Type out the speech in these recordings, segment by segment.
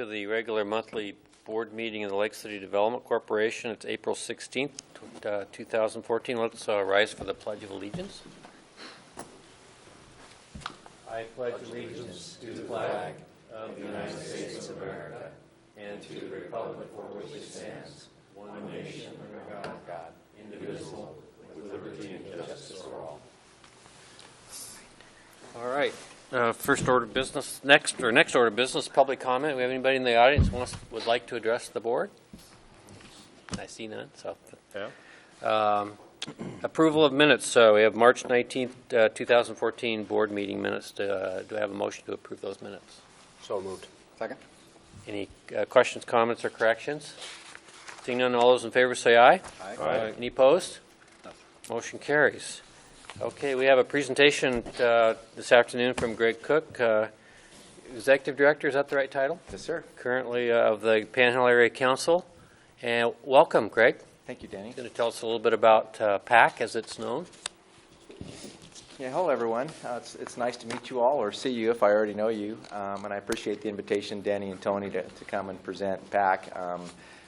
to the regular monthly board meeting of the Lake City Development Corporation. It's April 16th, 2014. Let's rise for the Pledge of Allegiance. I pledge allegiance to the flag of the United States of America and to the republic for which it stands, one nation under God, indivisible, with liberty and justice for all. All right. First order of business, next order of business, public comment. We have anybody in the audience would like to address the board? I see none. So, yeah. Approval of minutes. So we have March 19th, 2014 board meeting minutes. Do I have a motion to approve those minutes? So moved. Second. Any questions, comments, or corrections? Seeing none, all those in favor say aye. Aye. Any opposed? No. Motion carries. Okay, we have a presentation this afternoon from Greg Cook, Executive Director, is that the right title? Yes, sir. Currently of the Panhandle Area Council. And welcome, Greg. Thank you, Danny. You're going to tell us a little bit about PAC as it's known. Yeah, hello, everyone. It's nice to meet you all, or see you if I already know you. And I appreciate the invitation, Danny and Tony, to come and present PAC.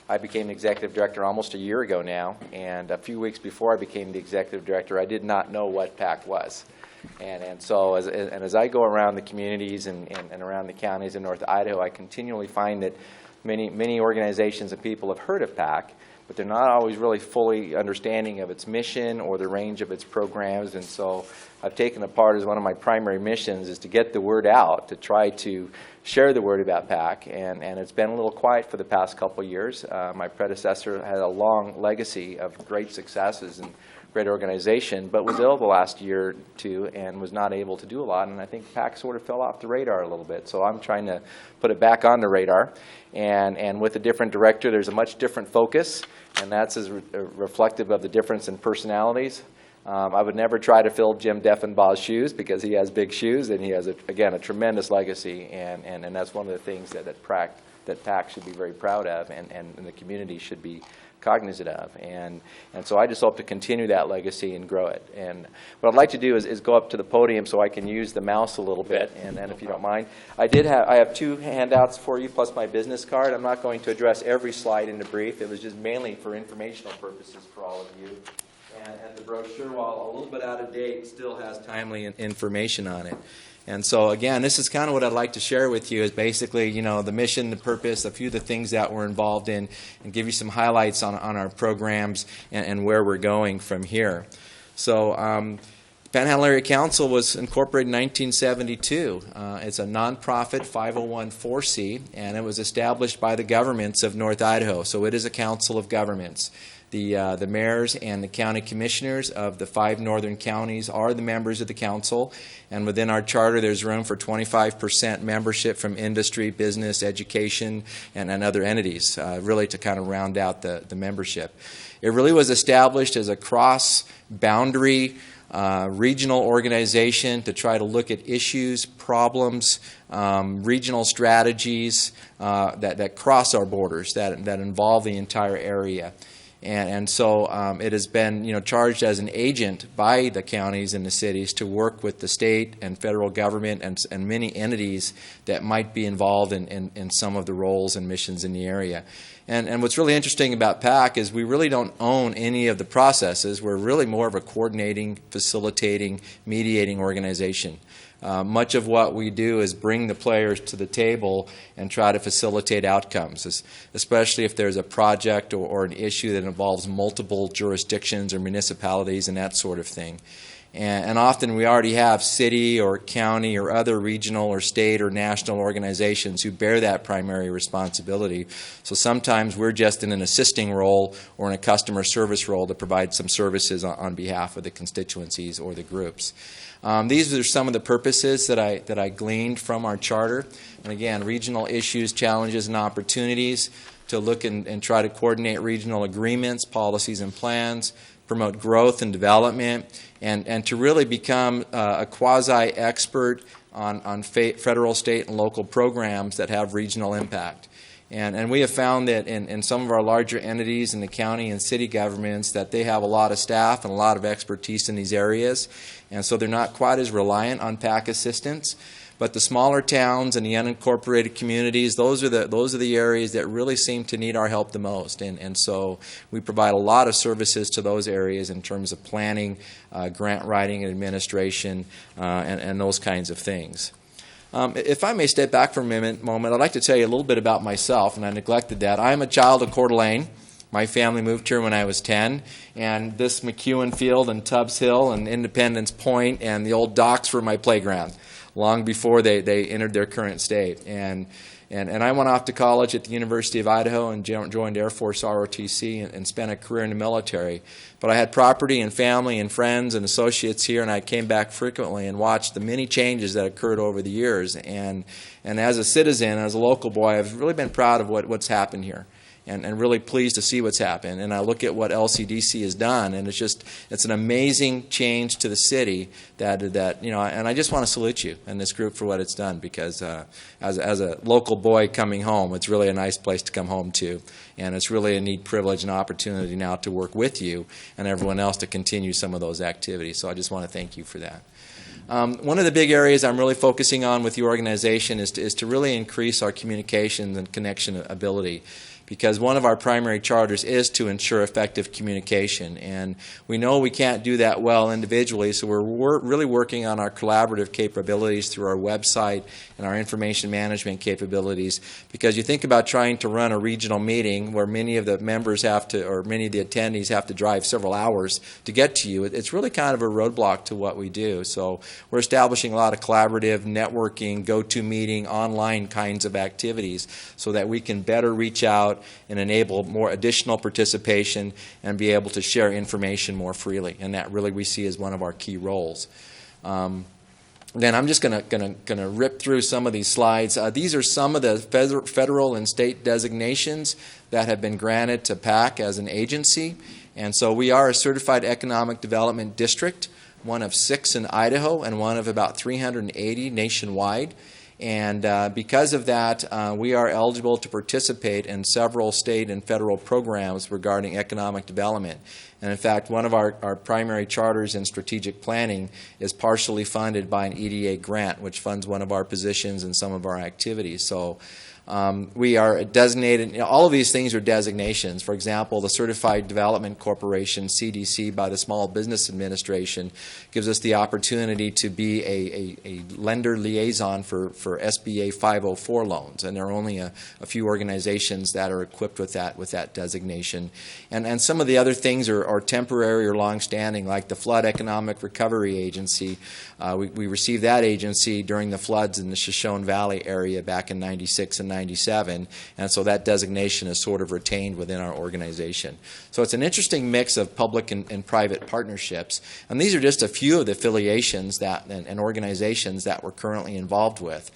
I became the executive director almost a year ago now, and a few weeks before I became the executive director, I did not know what PAC was. And so as I go around the communities and around the counties in North Idaho, I continually find that many organizations and people have heard of PAC, but they're not always really fully understanding of its mission or the range of its programs. And so I've taken it apart as one of my primary missions is to get the word out, to try to share the word about PAC. And it's been a little quiet for the past couple of years. My predecessor had a long legacy of great successes and great organization, but was ill the last year or two and was not able to do a lot. And I think PAC sort of fell off the radar a little bit. So I'm trying to put it back on the radar. And with a different director, there's a much different focus, and that's as reflective of the difference in personalities. I would never try to fill Jim Deffenbaugh's shoes because he has big shoes, and he has, again, a tremendous legacy, and that's one of the things that PAC should be very proud of, and the community should be cognizant of. And so I just hope to continue that legacy and grow it. And what I'd like to do is go up to the podium so I can use the mouse a little bit, and if you don't mind. I have two handouts for you plus my business card. I'm not going to address every slide in the brief. It was just mainly for informational purposes for all of you. And the brochure, while a little bit out of date, still has timely information on it. And so, again, this is kind of what I'd like to share with you is basically, the mission, the purpose, a few of the things that we're involved in, and give you some highlights on our programs and where we're going from here. So, Panhandle Area Council was incorporated in 1972. It's a nonprofit 501(c), and it was established by the governments of North Idaho. So it is a council of governments. The mayors and the county commissioners of the 5 northern counties are the members of the council, and within our charter there's room for 25% membership from industry, business, education, and other entities, really to kind of round out the membership. It really was established as a cross-boundary regional organization to try to look at issues, problems, regional strategies that cross our borders, that involve the entire area. And so it has been, charged as an agent by the counties and the cities to work with the state and federal government and many entities that might be involved in some of the roles and missions in the area. And what's really interesting about PAC is we really don't own any of the processes. We're really more of a coordinating, facilitating, mediating organization. Much of what we do is bring the players to the table and try to facilitate outcomes, especially if there's a project or an issue that involves multiple jurisdictions or municipalities and that sort of thing. And often we already have city or county or other regional or state or national organizations who bear that primary responsibility. So sometimes we're just in an assisting role or in a customer service role to provide some services on behalf of the constituencies or the groups. These are some of the purposes that I gleaned from our charter. And again, regional issues, challenges, and opportunities to look and try to coordinate regional agreements, policies, and plans, promote growth and development, and to really become a quasi-expert on federal, state, and local programs that have regional impact. And we have found that in some of our larger entities in the county and city governments that they have a lot of staff and a lot of expertise in these areas, and so they're not quite as reliant on PAC assistance. But the smaller towns and the unincorporated communities, those are the areas that really seem to need our help the most. And so we provide a lot of services to those areas in terms of planning, grant writing and administration, and those kinds of things. If I may step back for a moment, I'd like to tell you a little bit about myself, and I neglected that. I'm a child of Coeur d'Alene. My family moved here when I was 10, and this McEwen Field and Tubbs Hill and Independence Point and the old docks were my playground long before they entered their current state. And I went off to college at the University of Idaho and joined Air Force ROTC and spent a career in the military. But I had property and family and friends and associates here, and I came back frequently and watched the many changes that occurred over the years. And as a citizen, as a local boy, I've really been proud of what's happened here. And really pleased to see what's happened. And I look at what Lcdc has done, and it's an amazing change to the city that and I just want to salute you and this group for what it's done, because as a local boy coming home, it's really a nice place to come home to, and it's really a neat privilege and opportunity now to work with you and everyone else to continue some of those activities. So I just want to thank you for that. One of the big areas I'm really focusing on with the organization is to really increase our communication and connection ability, because one of our primary charters is to ensure effective communication. And we know we can't do that well individually, so we're really working on our collaborative capabilities through our website and our information management capabilities, because you think about trying to run a regional meeting where many of the members or many of the attendees have to drive several hours to get to you. It's really kind of a roadblock to what we do. So we're establishing a lot of collaborative, networking, go-to-meeting, online kinds of activities so that we can better reach out and enable more additional participation and be able to share information more freely. And that really we see as one of our key roles. Then I'm just going to rip through some of these slides. These are some of the federal and state designations that have been granted to PAC as an agency. And so we are a Certified Economic Development District, one of 6 in Idaho and one of about 380 nationwide. And because of that, we are eligible to participate in several state and federal programs regarding economic development. And in fact, one of our primary charters in strategic planning is partially funded by an EDA grant, which funds one of our positions and some of our activities. So we are designated, all of these things are designations. For example, the Certified Development Corporation, CDC, by the Small Business Administration, gives us the opportunity to be a lender liaison for SBA 504 loans. And there are only a few organizations that are equipped with that designation. And some of the other things are temporary or long-standing, like the Flood Economic Recovery Agency. We received that agency during the floods in the Shoshone Valley area back in '96 and '97, and so that designation is sort of retained within our organization. So it's an interesting mix of public and private partnerships, and these are just a few of the affiliations and organizations that we're currently involved with.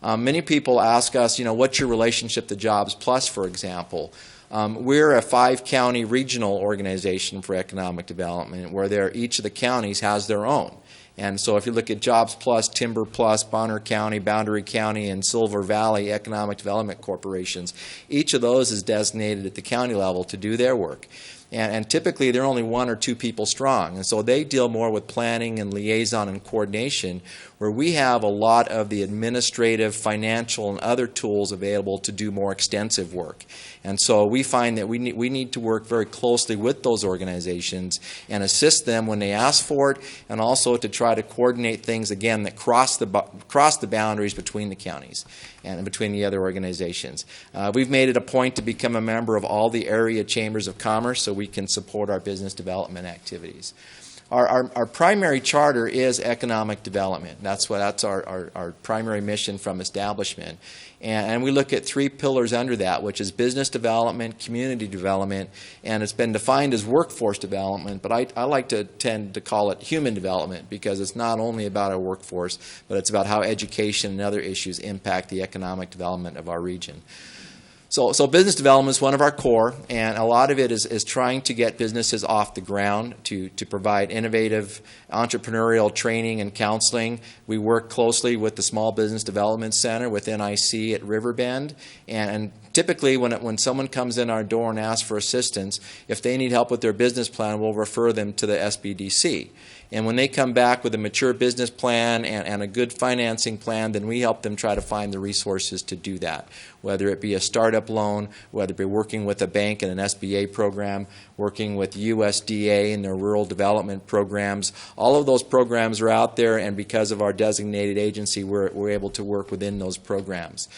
Many people ask us, what's your relationship to Jobs Plus, for example? We're a 5-county regional organization for economic development where each of the counties has their own. And so if you look at Jobs Plus, Timber Plus, Bonner County, Boundary County, and Silver Valley Economic Development Corporations, each of those is designated at the county level to do their work. And typically they're only 1 or 2 people strong. And so they deal more with planning and liaison and coordination, where we have a lot of the administrative, financial, and other tools available to do more extensive work. And so we find that we need to work very closely with those organizations and assist them when they ask for it, and also to try to coordinate things, again, that cross the boundaries between the counties and between the other organizations. We've made it a point to become a member of all the area chambers of commerce so we can support our business development activities. Our primary charter is economic development. That's our primary mission from establishment. And we look at 3 pillars under that, which is business development, community development, and it's been defined as workforce development, but I like to tend to call it human development, because it's not only about our workforce, but it's about how education and other issues impact the economic development of our region. So business development is one of our core, and a lot of it is trying to get businesses off the ground, to provide innovative entrepreneurial training and counseling. We work closely with the Small Business Development Center within IC at Riverbend, and typically when someone comes in our door and asks for assistance, if they need help with their business plan, we'll refer them to the SBDC. And when they come back with a mature business plan and a good financing plan, then we help them try to find the resources to do that, whether it be a startup loan, whether it be working with a bank in an SBA program, working with USDA in their rural development programs. All of those programs are out there, and because of our designated agency, we're able to work within those programs.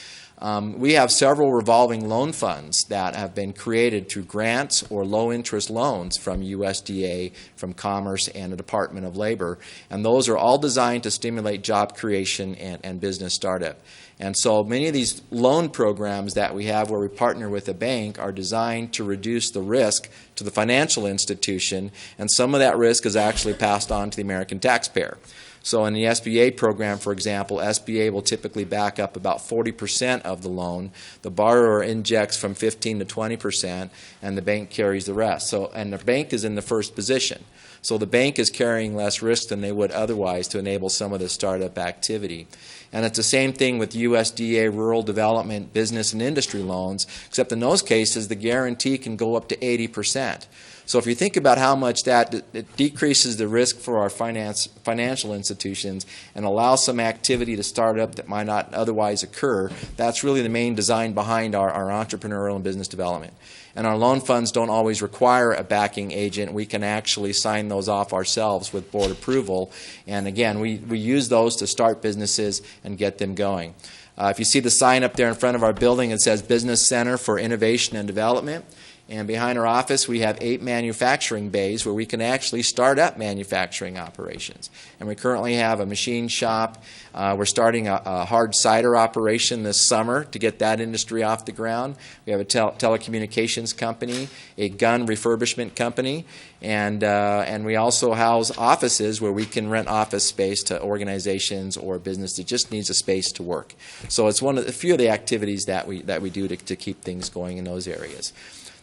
We have several revolving loan funds that have been created through grants or low-interest loans from USDA, from Commerce, and the Department of Labor. And those are all designed to stimulate job creation and business startup. And so many of these loan programs that we have where we partner with a bank are designed to reduce the risk to the financial institution, and some of that risk is actually passed on to the American taxpayer. So in the SBA program, for example, SBA will typically back up about 40% of the loan. The borrower injects from 15 to 20%, and the bank carries the rest. And the bank is in the first position. So the bank is carrying less risk than they would otherwise to enable some of the startup activity. And it's the same thing with USDA rural development, business, and industry loans, except in those cases the guarantee can go up to 80%. So if you think about how much it decreases the risk for our financial institutions and allows some activity to start up that might not otherwise occur, that's really the main design behind our entrepreneurial and business development. And our loan funds don't always require a backing agent. We can actually sign those off ourselves with board approval. And again, we use those to start businesses and get them going. If you see the sign up there in front of our building, it says Business Center for Innovation and Development. And behind our office, we have 8 manufacturing bays where we can actually start up manufacturing operations. And we currently have a machine shop. We're starting a hard cider operation this summer to get that industry off the ground. We have a telecommunications company, a gun refurbishment company, and we also house offices where we can rent office space to organizations or business that just needs a space to work. So it's a few of the activities that we do to keep things going in those areas.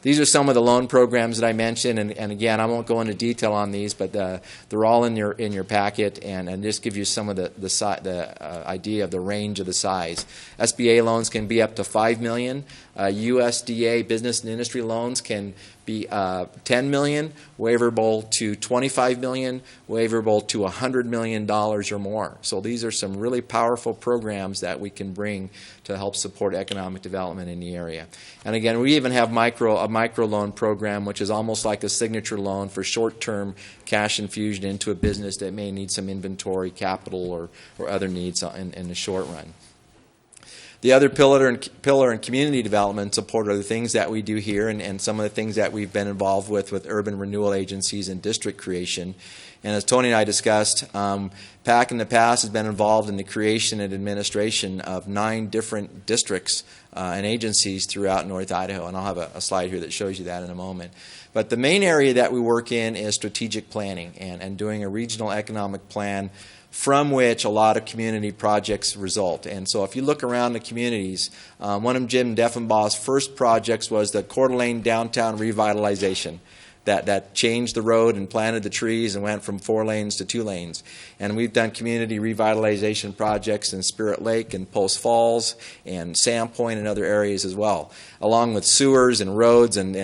These are some of the loan programs that I mentioned, and again, I won't go into detail on these, but they're all in your packet, and just give you some of the idea of the range of the size. SBA loans can be up to $5 million. USDA business and industry loans can be $10 million, waiverable to $25 million, waiverable to $100 million or more. So these are some really powerful programs that we can bring to help support economic development in the area. And again, we even have a micro loan program, which is almost like a signature loan for short-term cash infusion into a business that may need some inventory, capital, or other needs in the short run. The other pillar in community development support are the things that we do here and some of the things that we've been involved with urban renewal agencies and district creation. And as Tony and I discussed, PAC in the past has been involved in the creation and administration of 9 different districts and agencies throughout North Idaho. And I'll have a slide here that shows you that in a moment. But the main area that we work in is strategic planning and doing a regional economic plan from which a lot of community projects result. And so if you look around the communities, one of Jim Deffenbaugh's first projects was the Coeur d'Alene downtown revitalization that changed the road and planted the trees and went from 4 lanes to 2 lanes. And we've done community revitalization projects in Spirit Lake and Post Falls and Sandpoint and other areas as well, along with sewers and roads and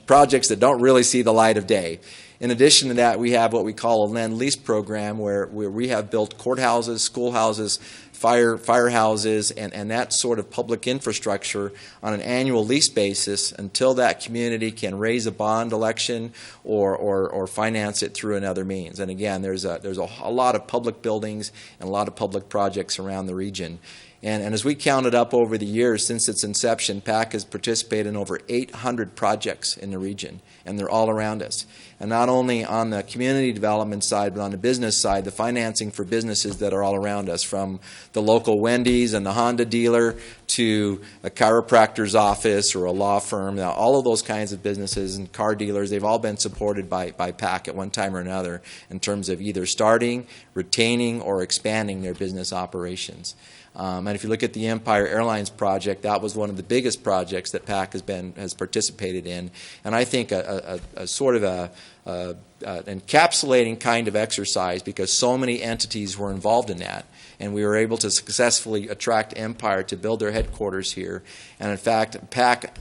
projects that don't really see the light of day. In addition to that, we have what we call a Lend-Lease program where we have built courthouses, schoolhouses, firehouses, and that sort of public infrastructure on an annual lease basis until that community can raise a bond election or finance it through another means. And again, there's a lot of public buildings and a lot of public projects around the region. And as we counted up over the years since its inception, PAC has participated in over 800 projects in the region, and they're all around us. And not only on the community development side, but on the business side, the financing for businesses that are all around us, from the local Wendy's and the Honda dealer to a chiropractor's office or a law firm. Now, all of those kinds of businesses and car dealers, they've all been supported by PAC at one time or another in terms of either starting, retaining, or expanding their business operations. And if you look at the Empire Airlines project, that was one of the biggest projects that PAC has participated in. And I think a sort of an encapsulating kind of exercise, because so many entities were involved in that. And we were able to successfully attract Empire to build their headquarters here. And in fact, PAC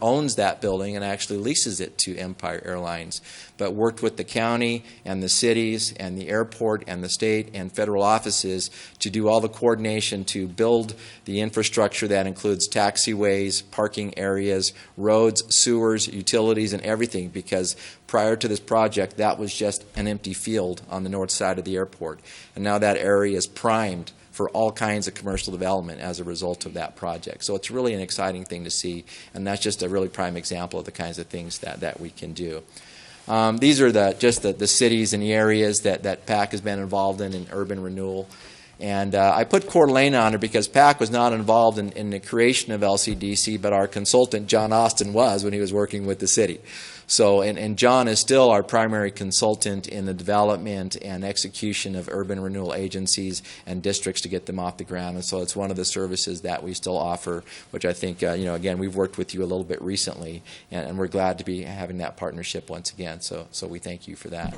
owns that building and actually leases it to Empire Airlines, but worked with the county and the cities and the airport and the state and federal offices to do all the coordination to build the infrastructure that includes taxiways, parking areas, roads, sewers, utilities, and everything, because prior to this project, that was just an empty field on the north side of the airport. And now that area is primed for all kinds of commercial development as a result of that project. So it's really an exciting thing to see, and that's just a really prime example of the kinds of things that we can do. These are just the cities and the areas that PAC has been involved in urban renewal. And I put Coeur d'Alene on it because PAC was not involved in the creation of LCDC, but our consultant, John Austin, was when he was working with the city. So, and John is still our primary consultant in the development and execution of urban renewal agencies and districts to get them off the ground. And so it's one of the services that we still offer, which I think, again, we've worked with you a little bit recently, and we're glad to be having that partnership once again. So we thank you for that.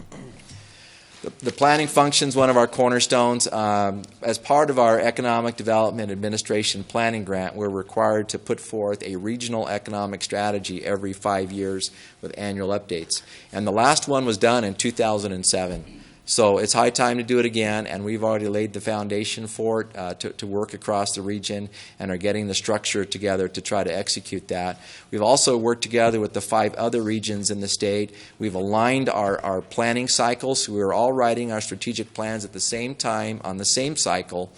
The planning function is one of our cornerstones. As part of our Economic Development Administration Planning Grant, we're required to put forth a regional economic strategy every 5 years with annual updates. And the last one was done in 2007. So it's high time to do it again, and we've already laid the foundation for it to work across the region and are getting the structure together to try to execute that. We've also worked together with the 5 other regions in the state. We've aligned our planning cycles, so we're all writing our strategic plans at the same time on the same cycle.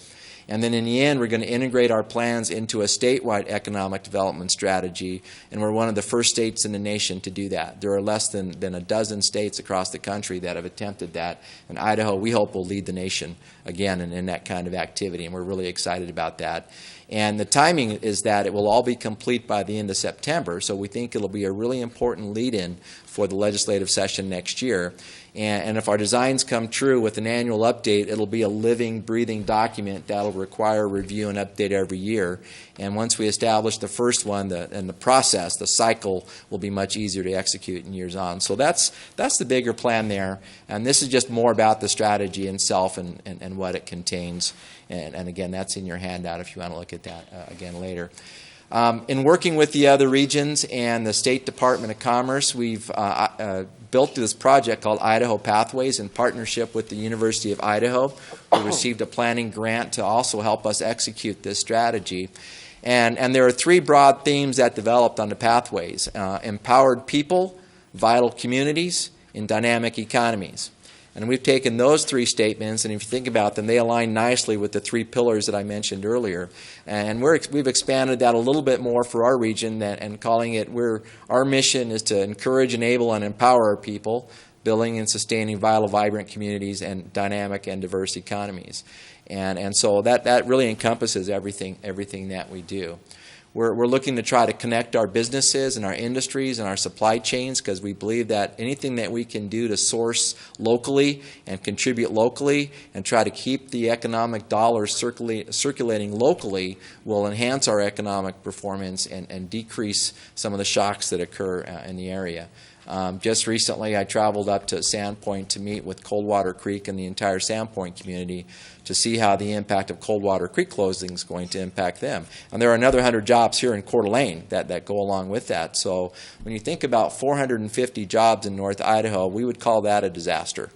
And then in the end, we're going to integrate our plans into a statewide economic development strategy, and we're one of the first states in the nation to do that. There are less than a dozen states across the country that have attempted that, and Idaho, we hope, will lead the nation again in that kind of activity, and we're really excited about that. And the timing is that it will all be complete by the end of September, so we think it'll be a really important lead-in for the legislative session next year. And if our designs come true with an annual update, it'll be a living, breathing document that'll require review and update every year. And once we establish the first one, the process, the cycle, will be much easier to execute in years on. So that's the bigger plan there. And this is just more about the strategy itself and what it contains. And again, that's in your handout if you want to look at that again later. In working with the other regions and the State Department of Commerce, we've built this project called Idaho Pathways in partnership with the University of Idaho. We received a planning grant to also help us execute this strategy. And there are 3 broad themes that developed on the pathways: empowered people, vital communities, and dynamic economies. And we've taken those 3 statements, and if you think about them, they align nicely with the 3 pillars that I mentioned earlier. And we've expanded that a little bit more for our region and calling it, our mission is to encourage, enable, and empower our people, building and sustaining vital, vibrant communities and dynamic and diverse economies. And so that really encompasses everything that we do. We're looking to try to connect our businesses and our industries and our supply chains, because we believe that anything that we can do to source locally and contribute locally and try to keep the economic dollars circulating locally will enhance our economic performance and decrease some of the shocks that occur in the area. Just recently, I traveled up to Sandpoint to meet with Coldwater Creek and the entire Sandpoint community to see how the impact of Coldwater Creek closing is going to impact them. And there are another 100 jobs here in Coeur d'Alene that go along with that. So when you think about 450 jobs in North Idaho, we would call that a disaster.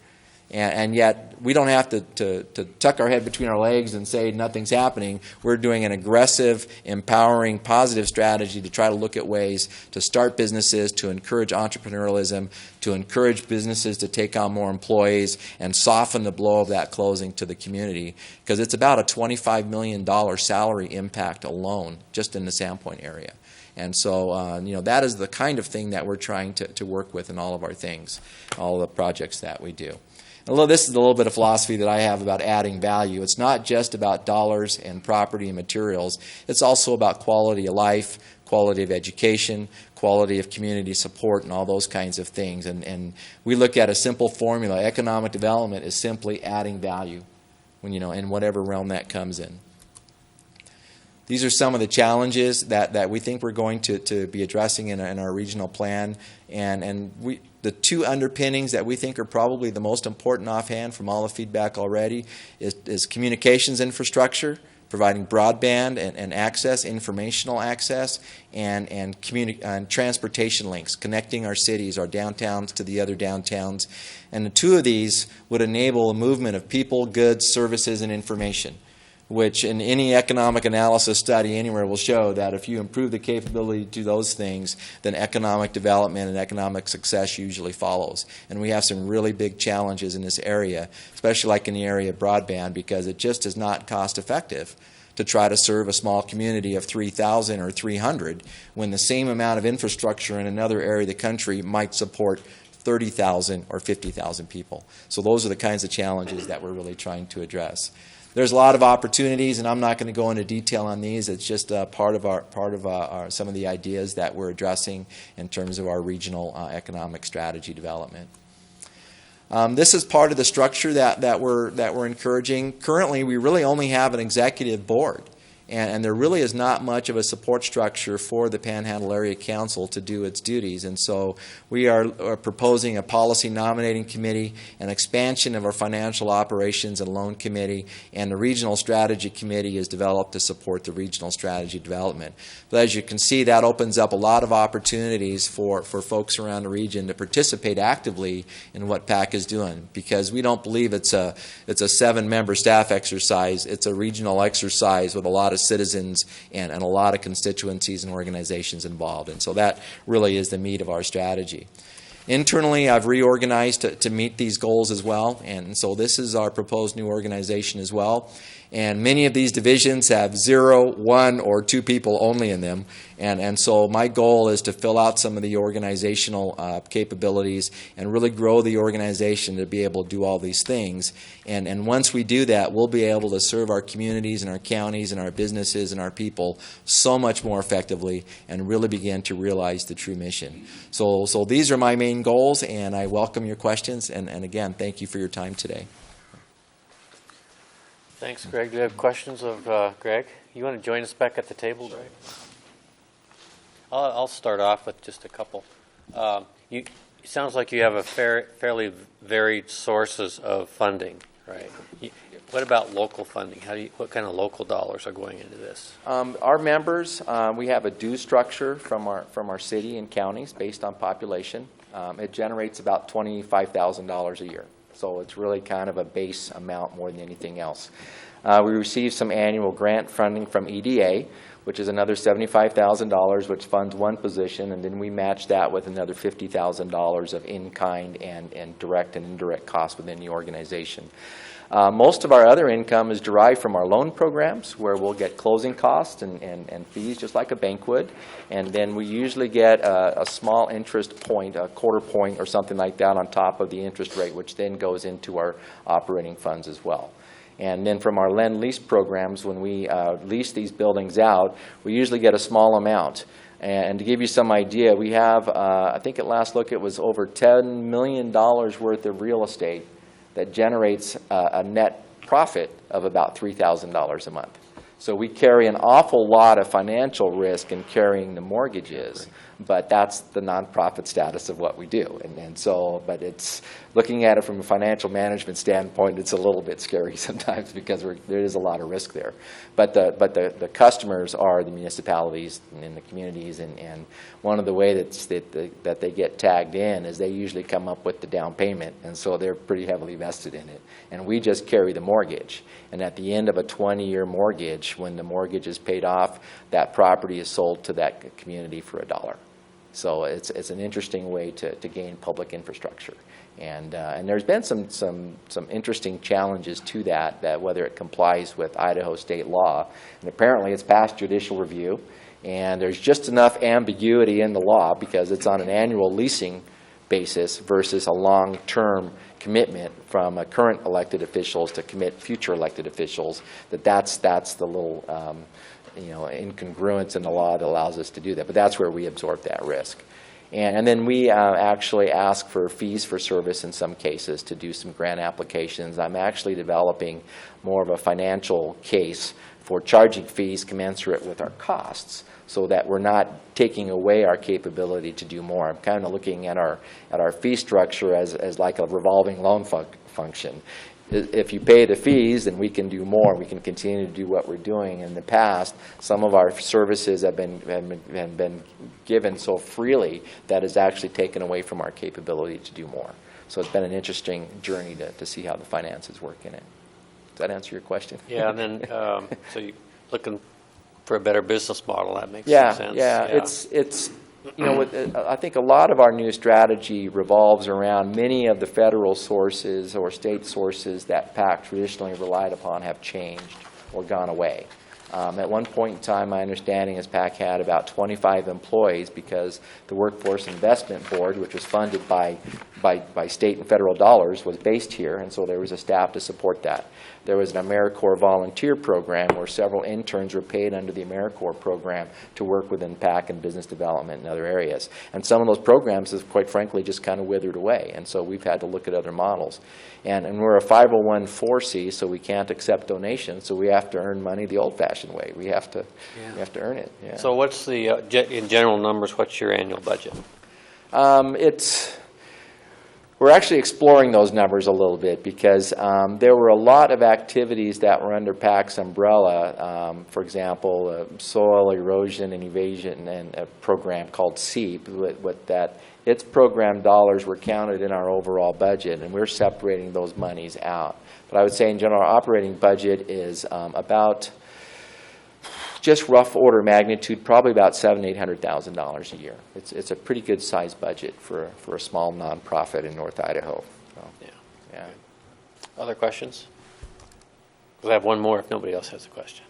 And yet, we don't have to tuck our head between our legs and say nothing's happening. We're doing an aggressive, empowering, positive strategy to try to look at ways to start businesses, to encourage entrepreneurialism, to encourage businesses to take on more employees and soften the blow of that closing to the community. Because it's about a $25 million salary impact alone just in the Sandpoint area. And so, that is the kind of thing that we're trying to work with in all of our things, all of the projects that we do. This is a little bit of philosophy that I have about adding value. It's not just about dollars and property and materials. It's also about quality of life, quality of education, quality of community support, and all those kinds of things. And we look at a simple formula. Economic development is simply adding value, in whatever realm that comes in. These are some of the challenges that we think we're going to be addressing in our regional plan. And the two underpinnings that we think are probably the most important offhand from all the feedback already is communications infrastructure, providing broadband and access, informational access, and transportation links, connecting our cities, our downtowns to the other downtowns. And the two of these would enable a movement of people, goods, services, and information, which in any economic analysis study anywhere will show that if you improve the capability to do those things, then economic development and economic success usually follows. And we have some really big challenges in this area, especially like in the area of broadband, because it just is not cost effective to try to serve a small community of 3,000 or 300 when the same amount of infrastructure in another area of the country might support 30,000 or 50,000 people. So those are the kinds of challenges that we're really trying to address. There's a lot of opportunities, and I'm not going to go into detail on these. It's just part of some of the ideas that we're addressing in terms of our regional economic strategy development. This is part of the structure that we're encouraging. Currently, we really only have an executive board, and there really is not much of a support structure for the Panhandle Area Council to do its duties. And so we are proposing a policy nominating committee, an expansion of our financial operations and loan committee, and the regional strategy committee is developed to support the regional strategy development. But as you can see, that opens up a lot of opportunities for folks around the region to participate actively in what PAC is doing, because we don't believe it's a 7-member staff exercise. It's a regional exercise with a lot of citizens and a lot of constituencies and organizations involved. And so that really is the meat of our strategy. Internally, I've reorganized to meet these goals as well, and so this is our proposed new organization as well. And many of these divisions have 0, 1, or 2 people only in them. And so my goal is to fill out some of the organizational capabilities and really grow the organization to be able to do all these things. And once we do that, we'll be able to serve our communities and our counties and our businesses and our people so much more effectively and really begin to realize the true mission. So these are my main goals, and I welcome your questions. And again, thank you for your time today. Thanks, Greg. Do we have questions of Greg? You want to join us back at the table, Greg? I'll start off with just a couple. It sounds like you have a fairly varied sources of funding, right? What about local funding? What kind of local dollars are going into this? Our members, we have a due structure from our city and counties based on population. It generates about $25,000 a year. So it's really kind of a base amount more than anything else. We receive some annual grant funding from EDA, which is another $75,000, which funds one position, and then we match that with another $50,000 of in-kind and direct and indirect costs within the organization. Most of our other income is derived from our loan programs, where we'll get closing costs and fees just like a bank would. And then we usually get a small interest point, a quarter point or something like that on top of the interest rate, which then goes into our operating funds as well. And then from our lend-lease programs, when we lease these buildings out, we usually get a small amount. And to give you some idea, we have, I think at last look, it was over $10 million worth of real estate that generates a net profit of about $3,000 a month. So we carry an awful lot of financial risk in carrying the mortgages, but that's the nonprofit status of what we do. And so, but it's looking at it from a financial management standpoint, it's a little bit scary sometimes because there is a lot of risk there. But the customers are the municipalities and the communities, and one of the ways that they get tagged in is they usually come up with the down payment, and so they're pretty heavily vested in it. And we just carry the mortgage. And at the end of a 20-year mortgage, when the mortgage is paid off, that property is sold to that community for $1. So it's an interesting way to gain public infrastructure. And there's been some interesting challenges to that whether it complies with Idaho state law. And apparently it's passed judicial review. And there's just enough ambiguity in the law because it's on an annual leasing basis versus a long-term commitment from current elected officials to commit future elected officials. That's the little incongruence in the law that allows us to do that. But that's where we absorb that risk. And then we actually ask for fees for service in some cases to do some grant applications. I'm actually developing more of a financial case for charging fees commensurate with our costs, so that we're not taking away our capability to do more. I'm kind of looking at our fee structure as like a revolving loan function. If you pay the fees, then we can do more. We can continue to do what we're doing. In the past, some of our services have been given so freely that it's actually taken away from our capability to do more. So it's been an interesting journey to see how the finances work in it. Does that answer your question? Yeah, and then so you're looking for a better business model. That makes some sense. Yeah. It's you know, I think a lot of our new strategy revolves around many of the federal sources or state sources that PAC traditionally relied upon have changed or gone away. At one point in time, my understanding is PAC had about 25 employees because the Workforce Investment Board, which was funded by state and federal dollars, was based here, and so there was a staff to support that. There was an AmeriCorps volunteer program where several interns were paid under the AmeriCorps program to work within PAC and business development and other areas. And some of those programs have, quite frankly, just kind of withered away, and so we've had to look at other models. And we're a 501(c), so we can't accept donations, so we have to earn money the old-fashioned way. We have to earn it. Yeah. So what's the, in general numbers, what's your annual budget? We're actually exploring those numbers a little bit because there were a lot of activities that were under PAC's umbrella. For example, soil erosion and evasion and a program called SEEP, with that its program dollars were counted in our overall budget, and we're separating those monies out. But I would say in general, our operating budget is about, just rough order of magnitude, probably about $700,000–800,000 a year. It's a pretty good sized budget for a small nonprofit in North Idaho. So, yeah. Other questions? We'll have one more if nobody else has a question.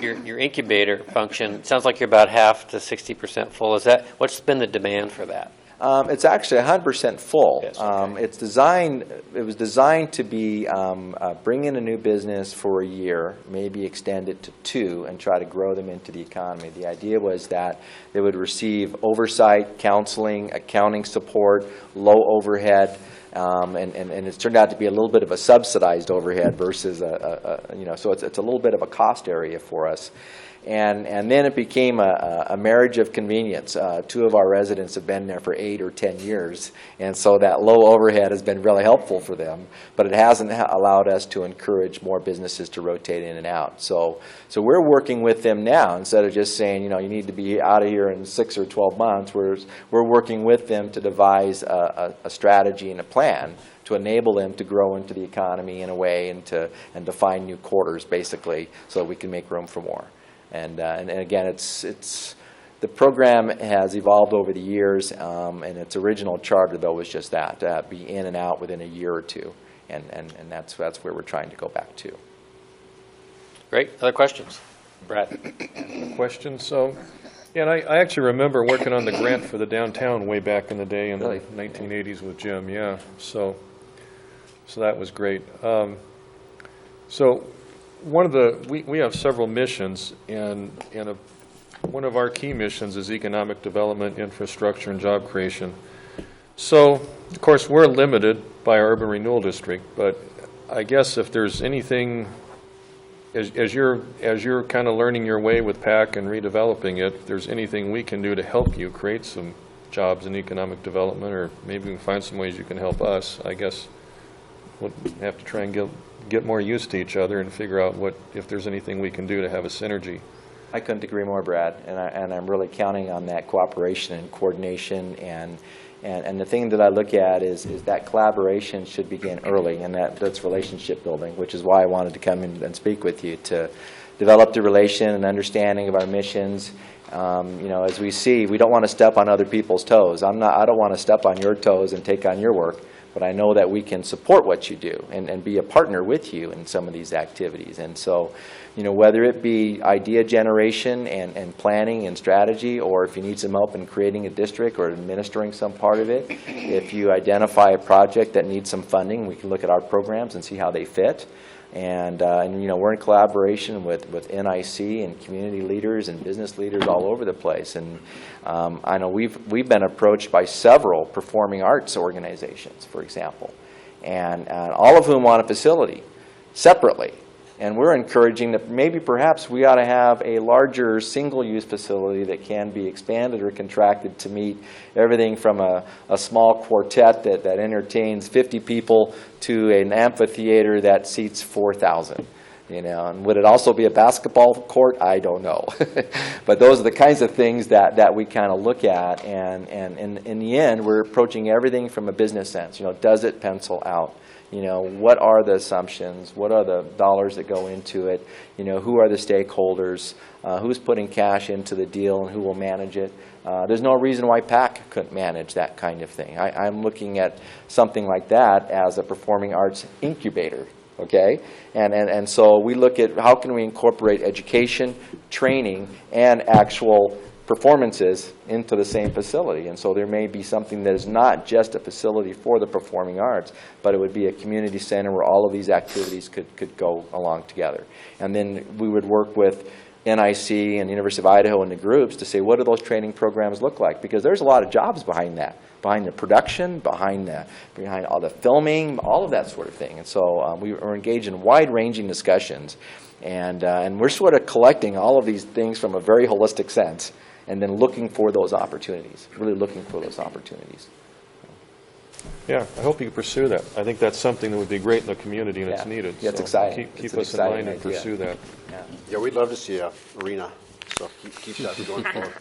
Your incubator function, it sounds like you're about half to 60% full. Is that, what's been the demand for that? It's actually 100% full. Yes, okay. It was designed to be bring in a new business for a year, maybe extend it to 2, and try to grow them into the economy. The idea was that they would receive oversight, counseling, accounting support, low overhead, and it's turned out to be a little bit of a subsidized overhead versus so it's a little bit of a cost area for us. And then it became a marriage of convenience. 2 of our residents have been there for 8 or 10 years, and so that low overhead has been really helpful for them, but it hasn't allowed us to encourage more businesses to rotate in and out. So we're working with them now instead of just saying, you need to be out of here in 6 or 12 months. We're working with them to devise a strategy and a plan to enable them to grow into the economy in a way and to find new quarters, basically, so that we can make room for more. And again, it's the program has evolved over the years, and its original charter, though, was just that, to be in and out within a year or 2, and that's where we're trying to go back to. Great. Other questions? Brad? Questions? So, and I actually remember working on the grant for the downtown way back in the day in Really? the 1980s with Jim, yeah. So that was great. So one of we have several missions, and one of our key missions is economic development, infrastructure, and job creation. So, of course, we're limited by our urban renewal district, but I guess if there's anything, as you're kind of learning your way with PAC and redeveloping it, if there's anything we can do to help you create some jobs in economic development, or maybe we can find some ways you can help us, I guess we'll have to try and get more used to each other and figure out if there's anything we can do to have a synergy. I couldn't agree more, Brad, and I'm really counting on that cooperation and coordination, and the thing that I look at is that collaboration should begin early, and that's relationship building, which is why I wanted to come in and speak with you, to develop the relation and understanding of our missions. As we see, we don't want to step on other people's toes. I don't want to step on your toes and take on your work, but I know that we can support what you do and be a partner with you in some of these activities. And so, whether it be idea generation and planning and strategy, or if you need some help in creating a district or administering some part of it, if you identify a project that needs some funding, we can look at our programs and see how they fit. And we're in collaboration with NIC and community leaders and business leaders all over the place. And I know we've been approached by several performing arts organizations, for example, and all of whom want a facility separately. And we're encouraging that maybe perhaps we ought to have a larger single-use facility that can be expanded or contracted to meet everything from a small quartet that entertains 50 people to an amphitheater that seats 4,000. You know, and would it also be a basketball court? I don't know. But those are the kinds of things that we kind of look at, and in the end, we're approaching everything from a business sense. You know, does it pencil out? You know, what are the assumptions? What are the dollars that go into it? You know, who are the stakeholders? Who's putting cash into the deal and who will manage it? There's no reason why PAC couldn't manage that kind of thing. I'm looking at something like that as a performing arts incubator. Okay, and so we look at how can we incorporate education, training, and actual performances into the same facility. And so there may be something that is not just a facility for the performing arts, but it would be a community center where all of these activities could go along together. And then we would work with NIC and the University of Idaho and the groups to say, what do those training programs look like? Because there's a lot of jobs behind that, behind the production, behind all the filming, all of that sort of thing. And so we are engaged in wide-ranging discussions, and we're sort of collecting all of these things from a very holistic sense, and then looking for those opportunities, really looking for those opportunities. Yeah, I hope you can pursue that. I think that's something that would be great in the community, and it's needed. Yeah, it's so exciting. Keep us in mind and pursue that. Yeah, we'd love to see a arena, so keep that going forward.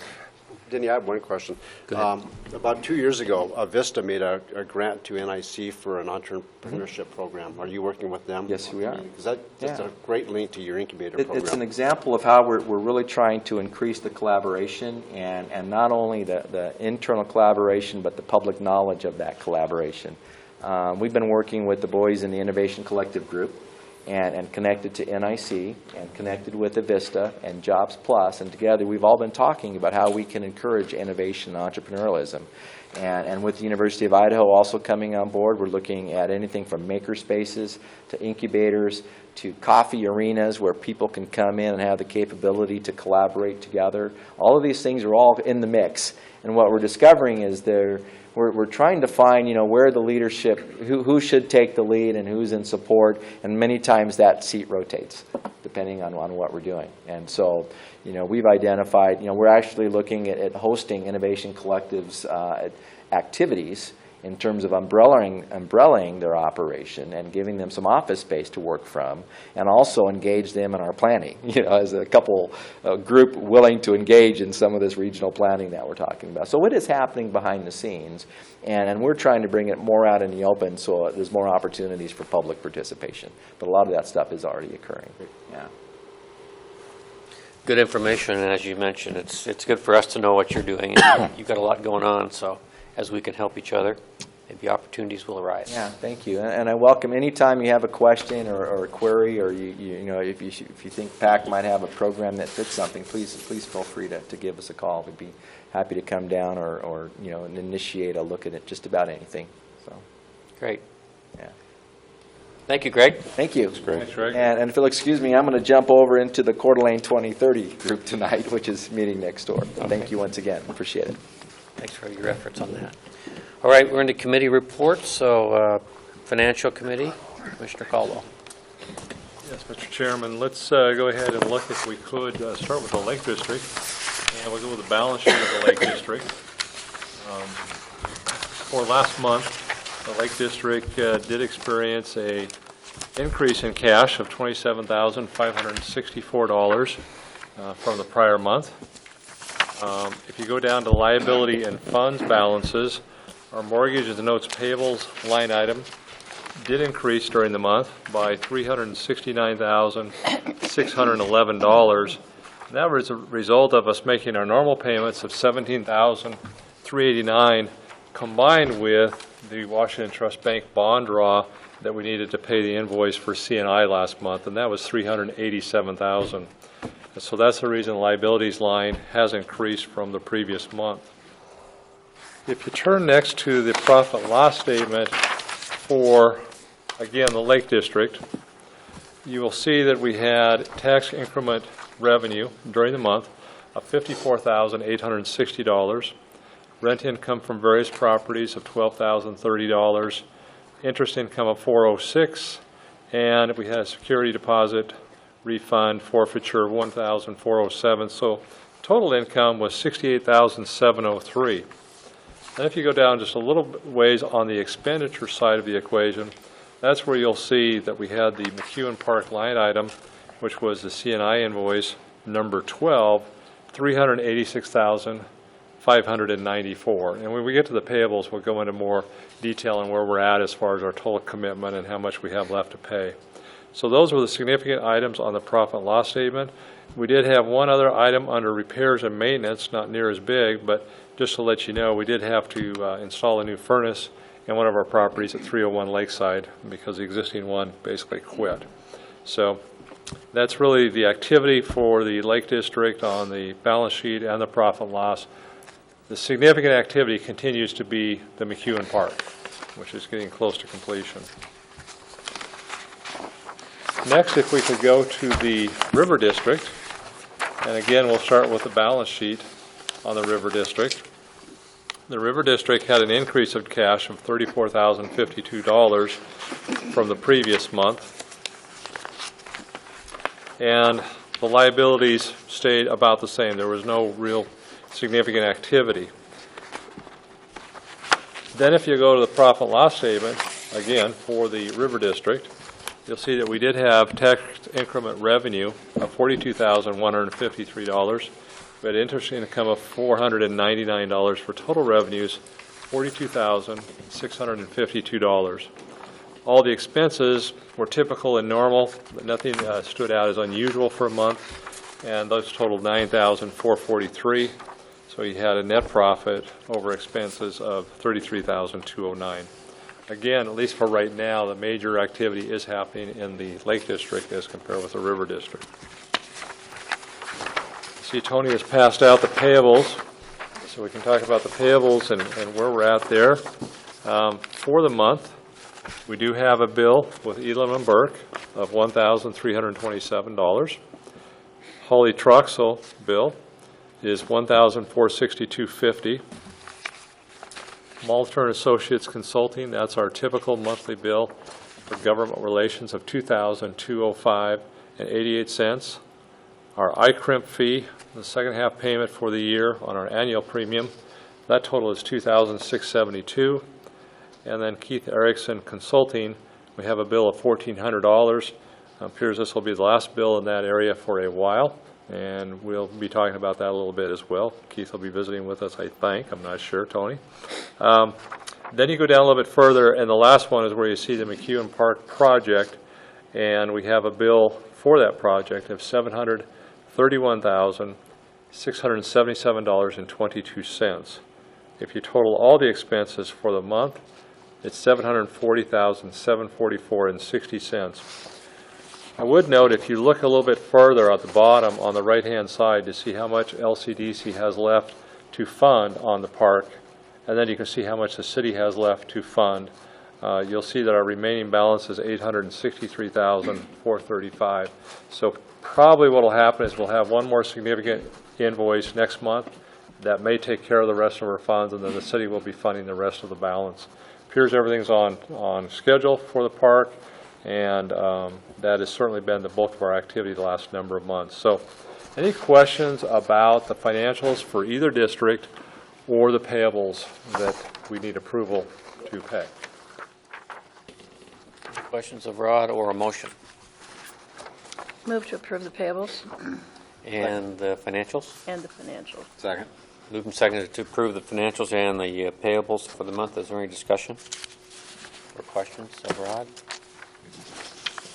Denny, I have one question. About 2 years ago, Vista made a grant to NIC for an entrepreneurship program. Are you working with them? Yes, we are. Because that's a great link to your incubator program. It's an example of how we're really trying to increase the collaboration, and not only the internal collaboration, but the public knowledge of that collaboration. We've been working with the boys in the Innovation Collective group, and connected to NIC, and connected with the Vista and Jobs Plus, and together we've all been talking about how we can encourage innovation and entrepreneurialism. And with the University of Idaho also coming on board, we're looking at anything from maker spaces to incubators to coffee arenas where people can come in and have the capability to collaborate together. All of these things are all in the mix, and what we're discovering is we're trying to find, you know, where the leadership, who should take the lead and who's in support, and many times that seat rotates depending on what we're doing. And so, you know, we've identified, you know, we're actually looking at hosting Innovation Collectives activities in terms of umbrellaing their operation and giving them some office space to work from, and also engage them in our planning, you know, as a group willing to engage in some of this regional planning that we're talking about. So it is happening behind the scenes, and we're trying to bring it more out in the open so there's more opportunities for public participation. But a lot of that stuff is already occurring. Yeah. Good information, and as you mentioned, it's good for us to know what you're doing. You've got a lot going on, so as we can help each other, maybe opportunities will arise. Yeah, thank you. And I welcome any time you have a question or a query, or you know, if you think PAC might have a program that fits something, please feel free to give us a call. We'd be happy to come down or you know, initiate a look at it, just about anything. So great. Yeah. Thank you, Greg. Thank you. That's great. Thanks, Greg. And if you'll excuse me, I'm going to jump over into the Coeur d'Alene 2030 group tonight, which is meeting next door. Okay. Thank you once again. Appreciate it. Thanks for your efforts on that. All right, we're into committee reports. So, Financial Committee, Commissioner Caldwell. Yes, Mr. Chairman, let's go ahead and look, if we could, start with the Lake District, and we'll go with the balance sheet of the Lake District. For last month, the Lake District did experience a increase in cash of $27,564 from the prior month. If you go down to liability and funds balances, our mortgage and notes payables line item did increase during the month by $369,611. That was a result of us making our normal payments of $17,389, combined with the Washington Trust Bank bond draw that we needed to pay the invoice for CNI last month, and that was $387,000. So that's the reason the liabilities line has increased from the previous month. If you turn next to the profit and loss statement for, again, the Lake District, you will see that we had tax increment revenue during the month of $54,860, rent income from various properties of $12,030, interest income of $406, and we had a security deposit refund, forfeiture, 1,407. So total income was 68,703. And if you go down just a little ways on the expenditure side of the equation, that's where you'll see that we had the McEwen Park line item, which was the CNI invoice number 12, $386,594. And when we get to the payables, we'll go into more detail on where we're at as far as our total commitment and how much we have left to pay. So those were the significant items on the profit and loss statement. We did have one other item under repairs and maintenance, not near as big, but just to let you know, we did have to install a new furnace in one of our properties at 301 Lakeside because the existing one basically quit. So that's really the activity for the Lake District on the balance sheet and the profit and loss. The significant activity continues to be the McEwen Park, which is getting close to completion. Next, if we could go to the River District, and again, we'll start with the balance sheet on the River District. The River District had an increase of cash of $34,052 from the previous month, and the liabilities stayed about the same. There was no real significant activity. Then if you go to the profit and loss statement, again, for the River District, you'll see that we did have tax increment revenue of $42,153. We had interest income of $499 for total revenues, $42,652. All the expenses were typical and normal, but nothing stood out as unusual for a month, and those totaled $9,443. So you had a net profit over expenses of $33,209. Again, at least for right now, the major activity is happening in the Lake District as compared with the River District. See, Tony has passed out the payables, so we can talk about the payables and where we're at there. For the month, we do have a bill with Elam and Burke of $1,327. Holly Troxel bill is $1,462.50. Malter and Associates Consulting, that's our typical monthly bill for government relations of $2,205.88. Our ICRIMP fee, the second half payment for the year on our annual premium, that total is $2,672. And then Keith Erickson Consulting, we have a bill of $1,400. Appears this will be the last bill in that area for a while, and we'll be talking about that a little bit as well. Keith will be visiting with us, I think. I'm not sure, Tony. Then you go down a little bit further, and the last one is where you see the McEwen Park project, and we have a bill for that project of $731,677.22. If you total all the expenses for the month, it's $740,744.60. I would note, if you look a little bit further at the bottom on the right-hand side to see how much Lcdc has left to fund on the park, and then you can see how much the city has left to fund, you'll see that our remaining balance is $863,435. So probably what will happen is we'll have one more significant invoice next month that may take care of the rest of our funds, and then the city will be funding the rest of the balance. Appears everything's on schedule for the park, and that has certainly been the bulk of our activity the last number of months. So any questions about the financials for either district or the payables that we need approval to pay? Questions of Rod or a motion? Move to approve the payables And the financials? and the financials. Second. Moved and seconded to approve the financials and the payables for the month. Is there any discussion or questions of Rod?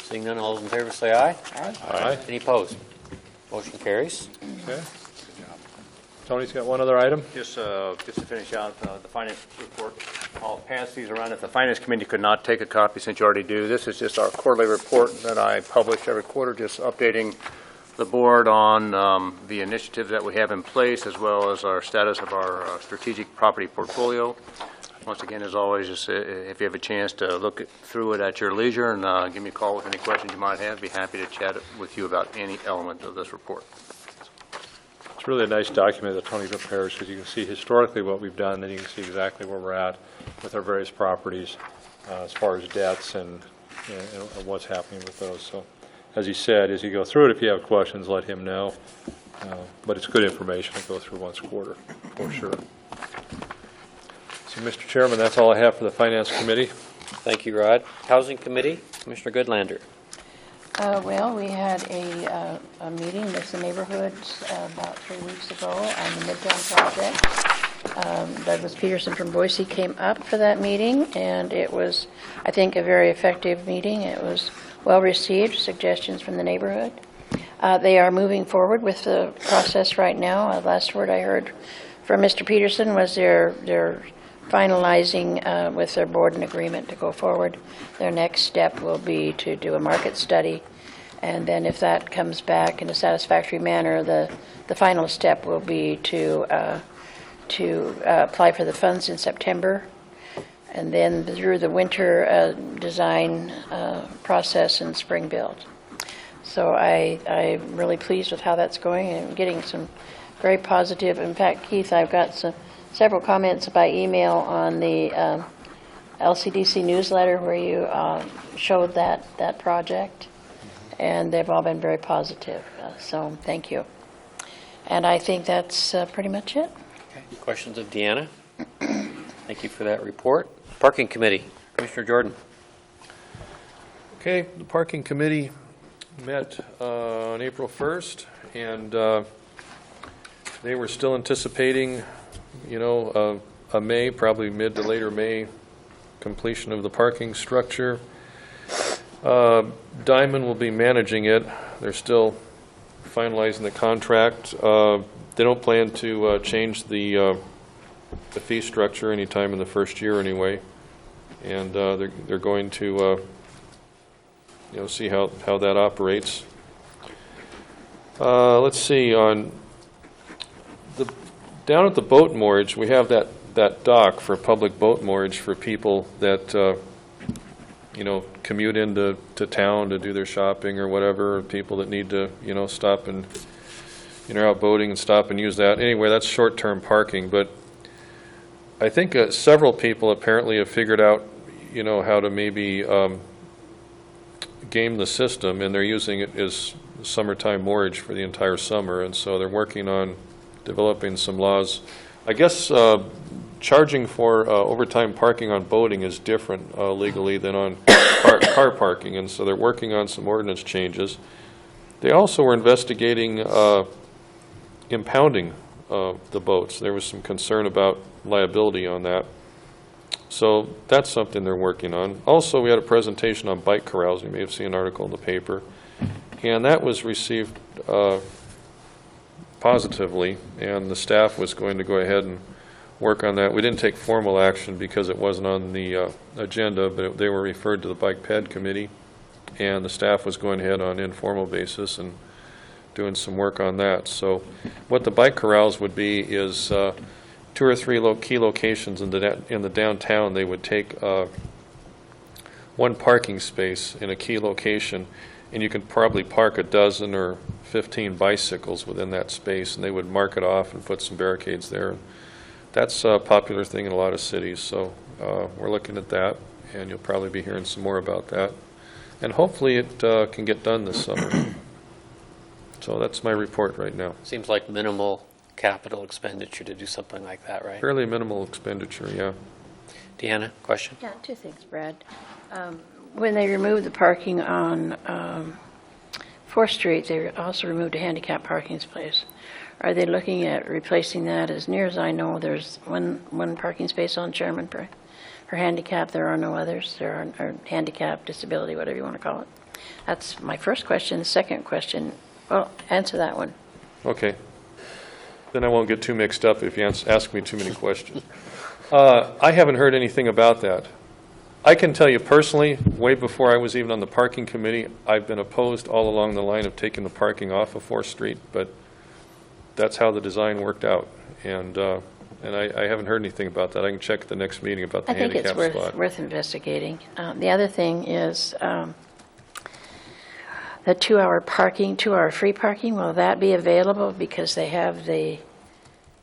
Seeing none, all those in favor say aye. Aye. Any opposed? Motion carries. Okay. Tony's got one other item. Just to finish out the finance report, I'll pass these around. If the finance committee could not take a copy, since you already do, this is just our quarterly report that I publish every quarter, just updating the board on the initiatives that we have in place, as well as our status of our strategic property portfolio. Once again, as always, just if you have a chance to look through it at your leisure and give me a call with any questions you might have, be happy to chat with you about any element of this report. It's really a nice document that Tony prepares, because you can see historically what we've done, then you can see exactly where we're at with our various properties as far as debts and what's happening with those. So as he said, as you go through it, if you have questions, let him know. But it's good information to go through once a quarter, for sure. So, Mr. Chairman, that's all I have for the Finance Committee. Thank you, Rod. Housing Committee, Commissioner Goodlander. Well, we had a meeting with the neighborhoods about 3 weeks ago on the Midtown project. Douglas Peterson from Boise came up for that meeting, and it was, I think, a very effective meeting. It was well received, suggestions from the neighborhood. They are moving forward with the process right now. Last word I heard from Mr. Peterson was they're finalizing with their board an agreement to go forward. Their next step will be to do a market study, and then if that comes back in a satisfactory manner, the final step will be to apply for the funds in September, and then through the winter design process and spring build. So I'm really pleased with how that's going and getting some very positive. In fact, Keith, I've got several comments by email on the Lcdc newsletter where you showed that project, and they've all been very positive. So thank you. And I think that's pretty much it. Okay. Questions of Deanna? Thank you for that report. Parking Committee, Commissioner Jordan. Okay, the Parking Committee met on April 1st, and they were still anticipating, a May, probably mid to later May, completion of the parking structure. Diamond will be managing it. They're still finalizing the contract. They don't plan to change the fee structure anytime in the first year anyway, and they're going to see how that operates. Let's see, down at the boat moorage, we have that dock for public boat moorage for people that commute into town to do their shopping or whatever, or people that need to stop and out boating and stop and use that. Anyway, that's short-term parking, but I think several people apparently have figured out how to maybe game the system, and they're using it as summertime moorage for the entire summer, and so they're working on developing some laws. I guess charging for overtime parking on boating is different legally than on car parking, and so they're working on some ordinance changes. They also were investigating impounding the boats. There was some concern about liability on that. So that's something they're working on. Also, we had a presentation on bike corrals. You may have seen an article in the paper. And that was received positively, and the staff was going to go ahead and work on that. We didn't take formal action because it wasn't on the agenda, but they were referred to the Bike Ped Committee, and the staff was going ahead on an informal basis and doing some work on that. So what the bike corrals would be is 2 or 3 key locations in the downtown. They would take one parking space in a key location, and you could probably park a dozen or 15 bicycles within that space, and they would mark it off and put some barricades there. That's a popular thing in a lot of cities, so we're looking at that, and you'll probably be hearing some more about that. And hopefully it can get done this summer. So that's my report right now. Seems like minimal capital expenditure to do something like that, right? Fairly minimal expenditure, yeah. Deanna, question? Yeah, 2 things, Brad. When they removed the parking on 4th Street, they also removed a handicap parking space. Are they looking at replacing that? As near as I know, there's one parking space on Sherman for handicap. There are no others. There are handicap, disability, whatever you want to call it. That's my first question. The second question, well, answer that one. Okay. Then I won't get too mixed up if you ask me too many questions. I haven't heard anything about that. I can tell you personally, way before I was even on the parking committee, I've been opposed all along the line of taking the parking off of 4th Street, but that's how the design worked out. And I haven't heard anything about that. I can check at the next meeting about the handicap spot. I think it's worth investigating. The other thing is the 2-hour free parking, will that be available? Because they have the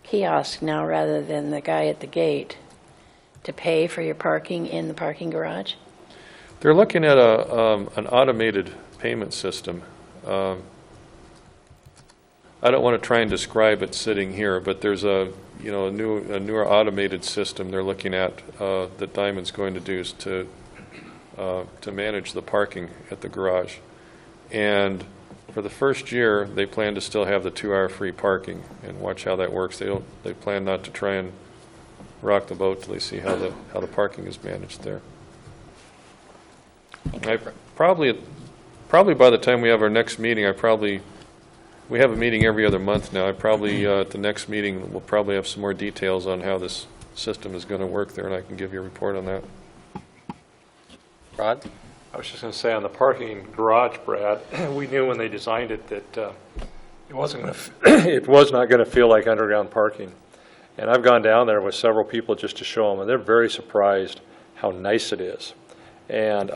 kiosk now rather than the guy at the gate to pay for your parking in the parking garage? They're looking at an automated payment system. I don't want to try and describe it sitting here, but there's a newer automated system they're looking at that Diamond's going to do to manage the parking at the garage. And for the first year, they plan to still have the 2-hour free parking, and watch how that works. They plan not to try and rock the boat till they see how the parking is managed there. Probably by the time we have our next meeting, we have a meeting every other month now. At the next meeting, we'll probably have some more details on how this system is going to work there, and I can give you a report on that. Rod? I was just going to say on the parking garage, Brad, we knew when they designed it that it was not going to feel like underground parking. And I've gone down there with several people just to show them, and they're very surprised how nice it is. And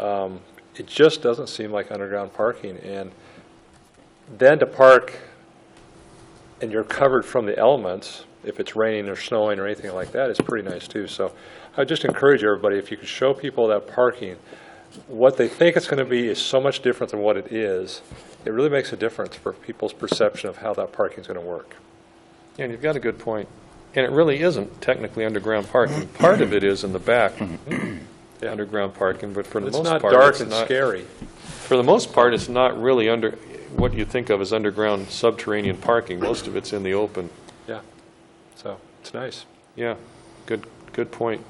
it just doesn't seem like underground parking. And then to park and you're covered from the elements, if it's raining or snowing or anything like that, is pretty nice too. So I would just encourage everybody, if you could show people that parking, what they think it's going to be is so much different than what it is. It really makes a difference for people's perception of how that parking is going to work. Yeah, and you've got a good point. And it really isn't technically underground parking. Part of it is in the back, the underground parking, but for the most part, it's not dark and scary. For the most part, it's not really what you think of as underground subterranean parking. Most of it's in the open. Yeah, so it's nice. Yeah, good point.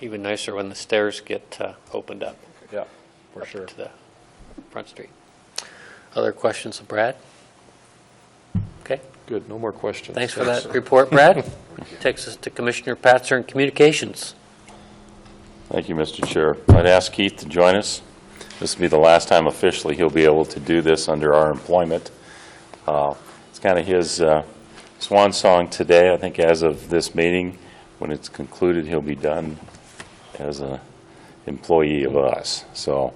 Even nicer when the stairs get opened up. Yeah, for sure. To the front street. Other questions of Brad? Okay. Good, no more questions. Thanks for that report, Brad. Takes us to Commissioner Patzer and Communications. Thank you, Mr. Chair. I'd ask Keith to join us. This will be the last time officially he'll be able to do this under our employment. It's kind of his swan song today. I think as of this meeting, when it's concluded, he'll be done as an employee of us. So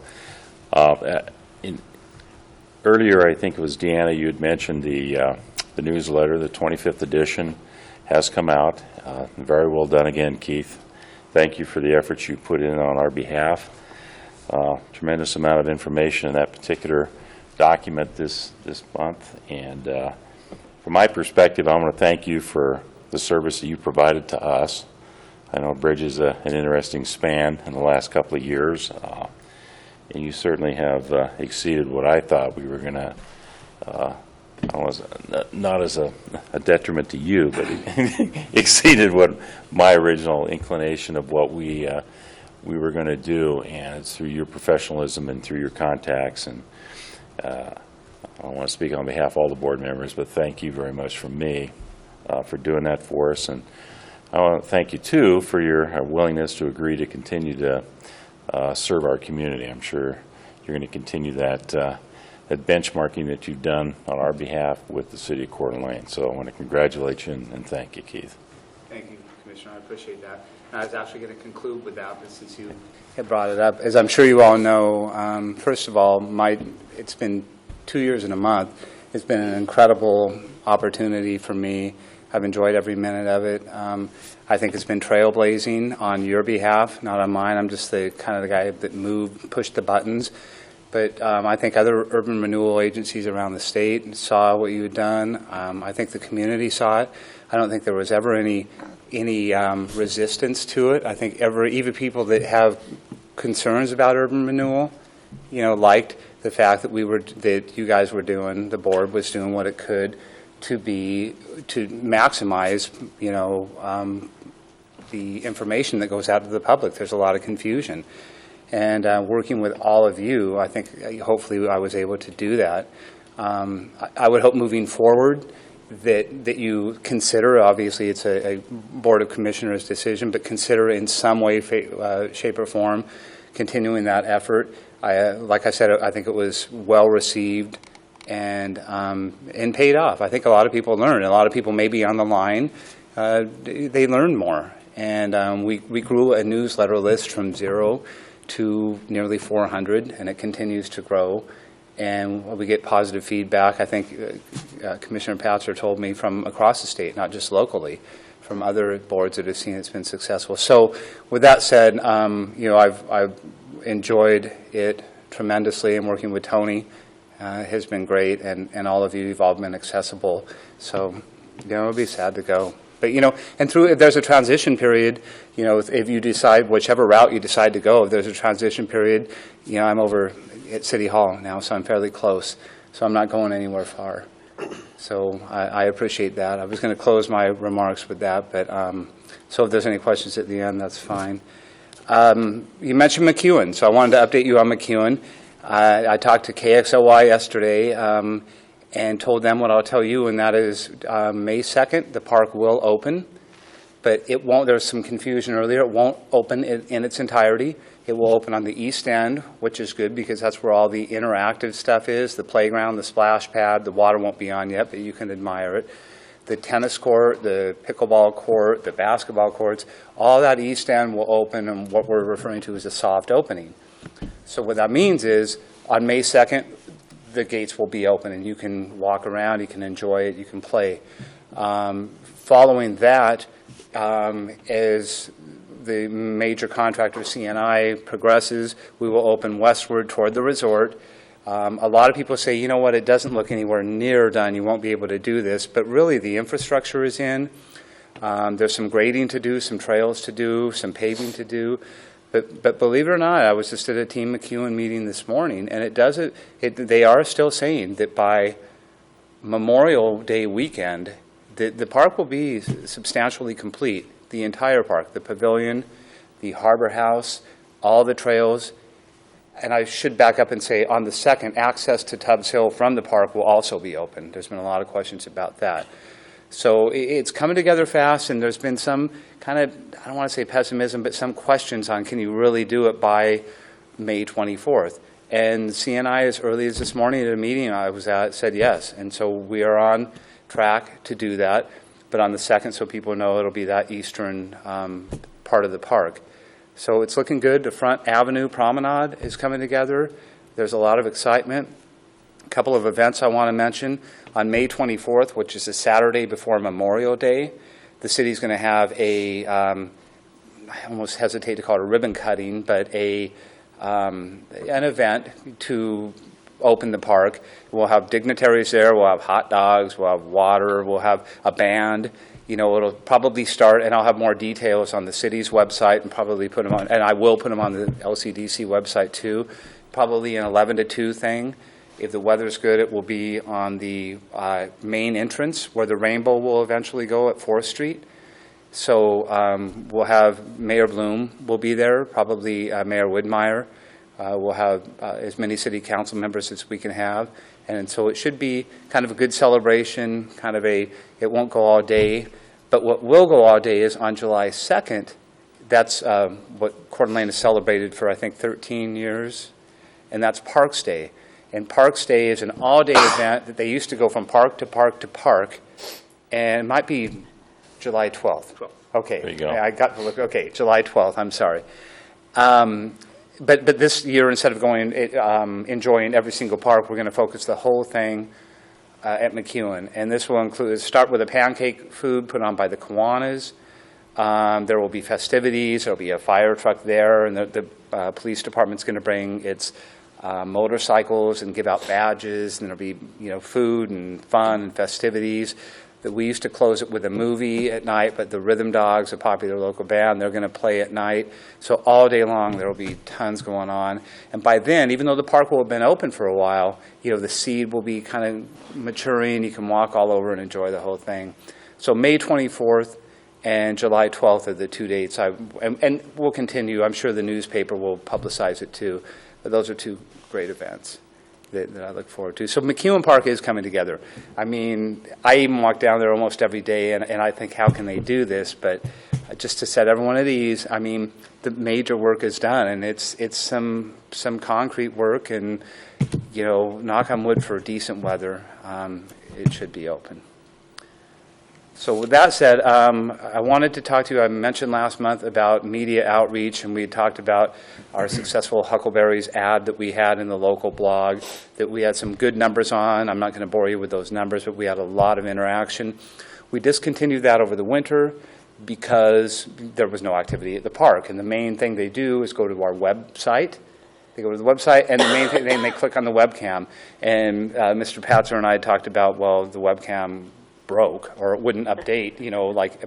earlier, I think it was Deanna, you had mentioned the newsletter, the 25th edition has come out. Very well done again, Keith. Thank you for the efforts you put in on our behalf. Tremendous amount of information in that particular document this month. And from my perspective, I want to thank you for the service that you provided to us. I know Bridge is an interesting span in the last couple of years, and you certainly have exceeded what I thought we were going to, not as a detriment to you, but exceeded what my original inclination of what we were going to do, and it's through your professionalism and through your contacts. And I don't want to speak on behalf of all the board members, but thank you very much from me for doing that for us. And I want to thank you, too, for your willingness to agree to continue to serve our community. I'm sure you're going to continue that benchmarking that you've done on our behalf with the city of Coeur d'Alene. So I want to congratulate you and thank you, Keith. Thank you, Commissioner. I appreciate that. I was actually going to conclude with that, but since you had brought it up, as I'm sure you all know, first of all, it's been 2 years and a month. It's been an incredible opportunity for me. I've enjoyed every minute of it. I think it's been trailblazing on your behalf, not on mine. I'm just the kind of the guy that pushed the buttons. But I think other urban renewal agencies around the state saw what you had done. I think the community saw it. I don't think there was ever any resistance to it. I think even people that have concerns about urban renewal, liked the fact that you guys were doing, the board was doing what it could to maximize, the information that goes out to the public. There's a lot of confusion. And working with all of you, I think hopefully I was able to do that. I would hope moving forward that you consider, obviously it's a Board of Commissioners decision, but consider in some way, shape or form, continuing that effort. Like I said, I think it was well received and paid off. I think a lot of people learned. A lot of people maybe on the line, they learned more. And we grew a newsletter list from 0 to nearly 400, and it continues to grow. And we get positive feedback. I think Commissioner Patzer told me from across the state, not just locally, from other boards that have seen it's been successful. So with that said, I've enjoyed it tremendously, and working with Tony has been great, and all of you have all been accessible. So, it'll be sad to go. But, and if there's a transition period, if you decide, whichever route you decide to go, if there's a transition period, I'm over at City Hall now, so I'm fairly close. So I'm not going anywhere far. So I appreciate that. I was going to close my remarks with that, but so if there's any questions at the end, that's fine. You mentioned McEwen, so I wanted to update you on McEwen. I talked to KXLY yesterday and told them what I'll tell you, and that is May 2nd, the park will open, but it won't, there was some confusion earlier, it won't open in its entirety. It will open on the east end, which is good because that's where all the interactive stuff is, the playground, the splash pad. The water won't be on yet, but you can admire it. The tennis court, the pickleball court, the basketball courts, all that east end will open, and what we're referring to as a soft opening. So what that means is on May 2nd, the gates will be open, and you can walk around, you can enjoy it, you can play. Following that, as the major contractor, CNI, progresses, we will open westward toward the resort. A lot of people say, it doesn't look anywhere near done. You won't be able to do this. But really, the infrastructure is in. There's some grading to do, some trails to do, some paving to do. But believe it or not, I was just at a Team McEwen meeting this morning, and they are still saying that by Memorial Day weekend, the park will be substantially complete. The entire park, the pavilion, the harbor house, all the trails. And I should back up and say on the 2nd, access to Tubbs Hill from the park will also be open. There's been a lot of questions about that. So it's coming together fast, and there's been some kind of, I don't want to say pessimism, but some questions on can you really do it by May 24th. And CNI, as early as this morning at a meeting I was at, said yes. And so we are on track to do that. But on the 2nd, so people know, it'll be that eastern part of the park. So it's looking good. The Front Avenue Promenade is coming together. There's a lot of excitement. A couple of events I want to mention. On May 24th, which is a Saturday before Memorial Day, the city's going to have I almost hesitate to call it a ribbon cutting, but an event to open the park. We'll have dignitaries there, we'll have hot dogs, we'll have water, we'll have a band. It'll probably start, and I'll have more details on the city's website and probably put them on, and I will put them on the Lcdc website too, probably an 11 to 2 thing. If the weather's good, it will be on the main entrance where the rainbow will eventually go at 4th Street. So we'll have Mayor Bloom will be there, probably Mayor Widmeyer. We'll have as many city council members as we can have. And so it should be kind of a good celebration, it won't go all day. But what will go all day is on July 2nd, that's what Coeur d'Alene has celebrated for, I think, 13 years, and that's Parks Day. And Parks Day is an all-day event that they used to go from park to park to park, and it might be July 12th. Okay. There you go. I got to look. Okay, July 12th, I'm sorry. But this year, instead of enjoying every single park, we're going to focus the whole thing at McEwen. And this will start with a pancake food put on by the Kiwanis. There will be festivities. There will be a fire truck there, and the police department's going to bring its motorcycles and give out badges. And there'll be food and fun and festivities. That we used to close it with a movie at night, but the Rhythm Dogs, a popular local band, they're going to play at night. So all day long there will be tons going on. And by then, even though the park will have been open for a while, the seed will be kind of maturing. You can walk all over and enjoy the whole thing. So May 24th and July 12th are the 2 dates. And we'll continue. I'm sure the newspaper will publicize it too. But those are 2 great events that I look forward to. So McEwen Park is coming together. I mean, I even walk down there almost every day, and I think, how can they do this? But just to set everyone at ease, I mean, the major work is done, and it's some concrete work, and, knock on wood for decent weather, it should be open. So with that said, I wanted to talk to you, I mentioned last month about media outreach, and we had talked about our successful Huckleberries ad that we had in the local blog, that we had some good numbers on. I'm not going to bore you with those numbers, but we had a lot of interaction. We discontinued that over the winter because there was no activity at the park. And the main thing they do is go to our website They go to the website, and the main thing, they click on the webcam. And Mr. Patzer and I talked about, well, the webcam broke, or it wouldn't update,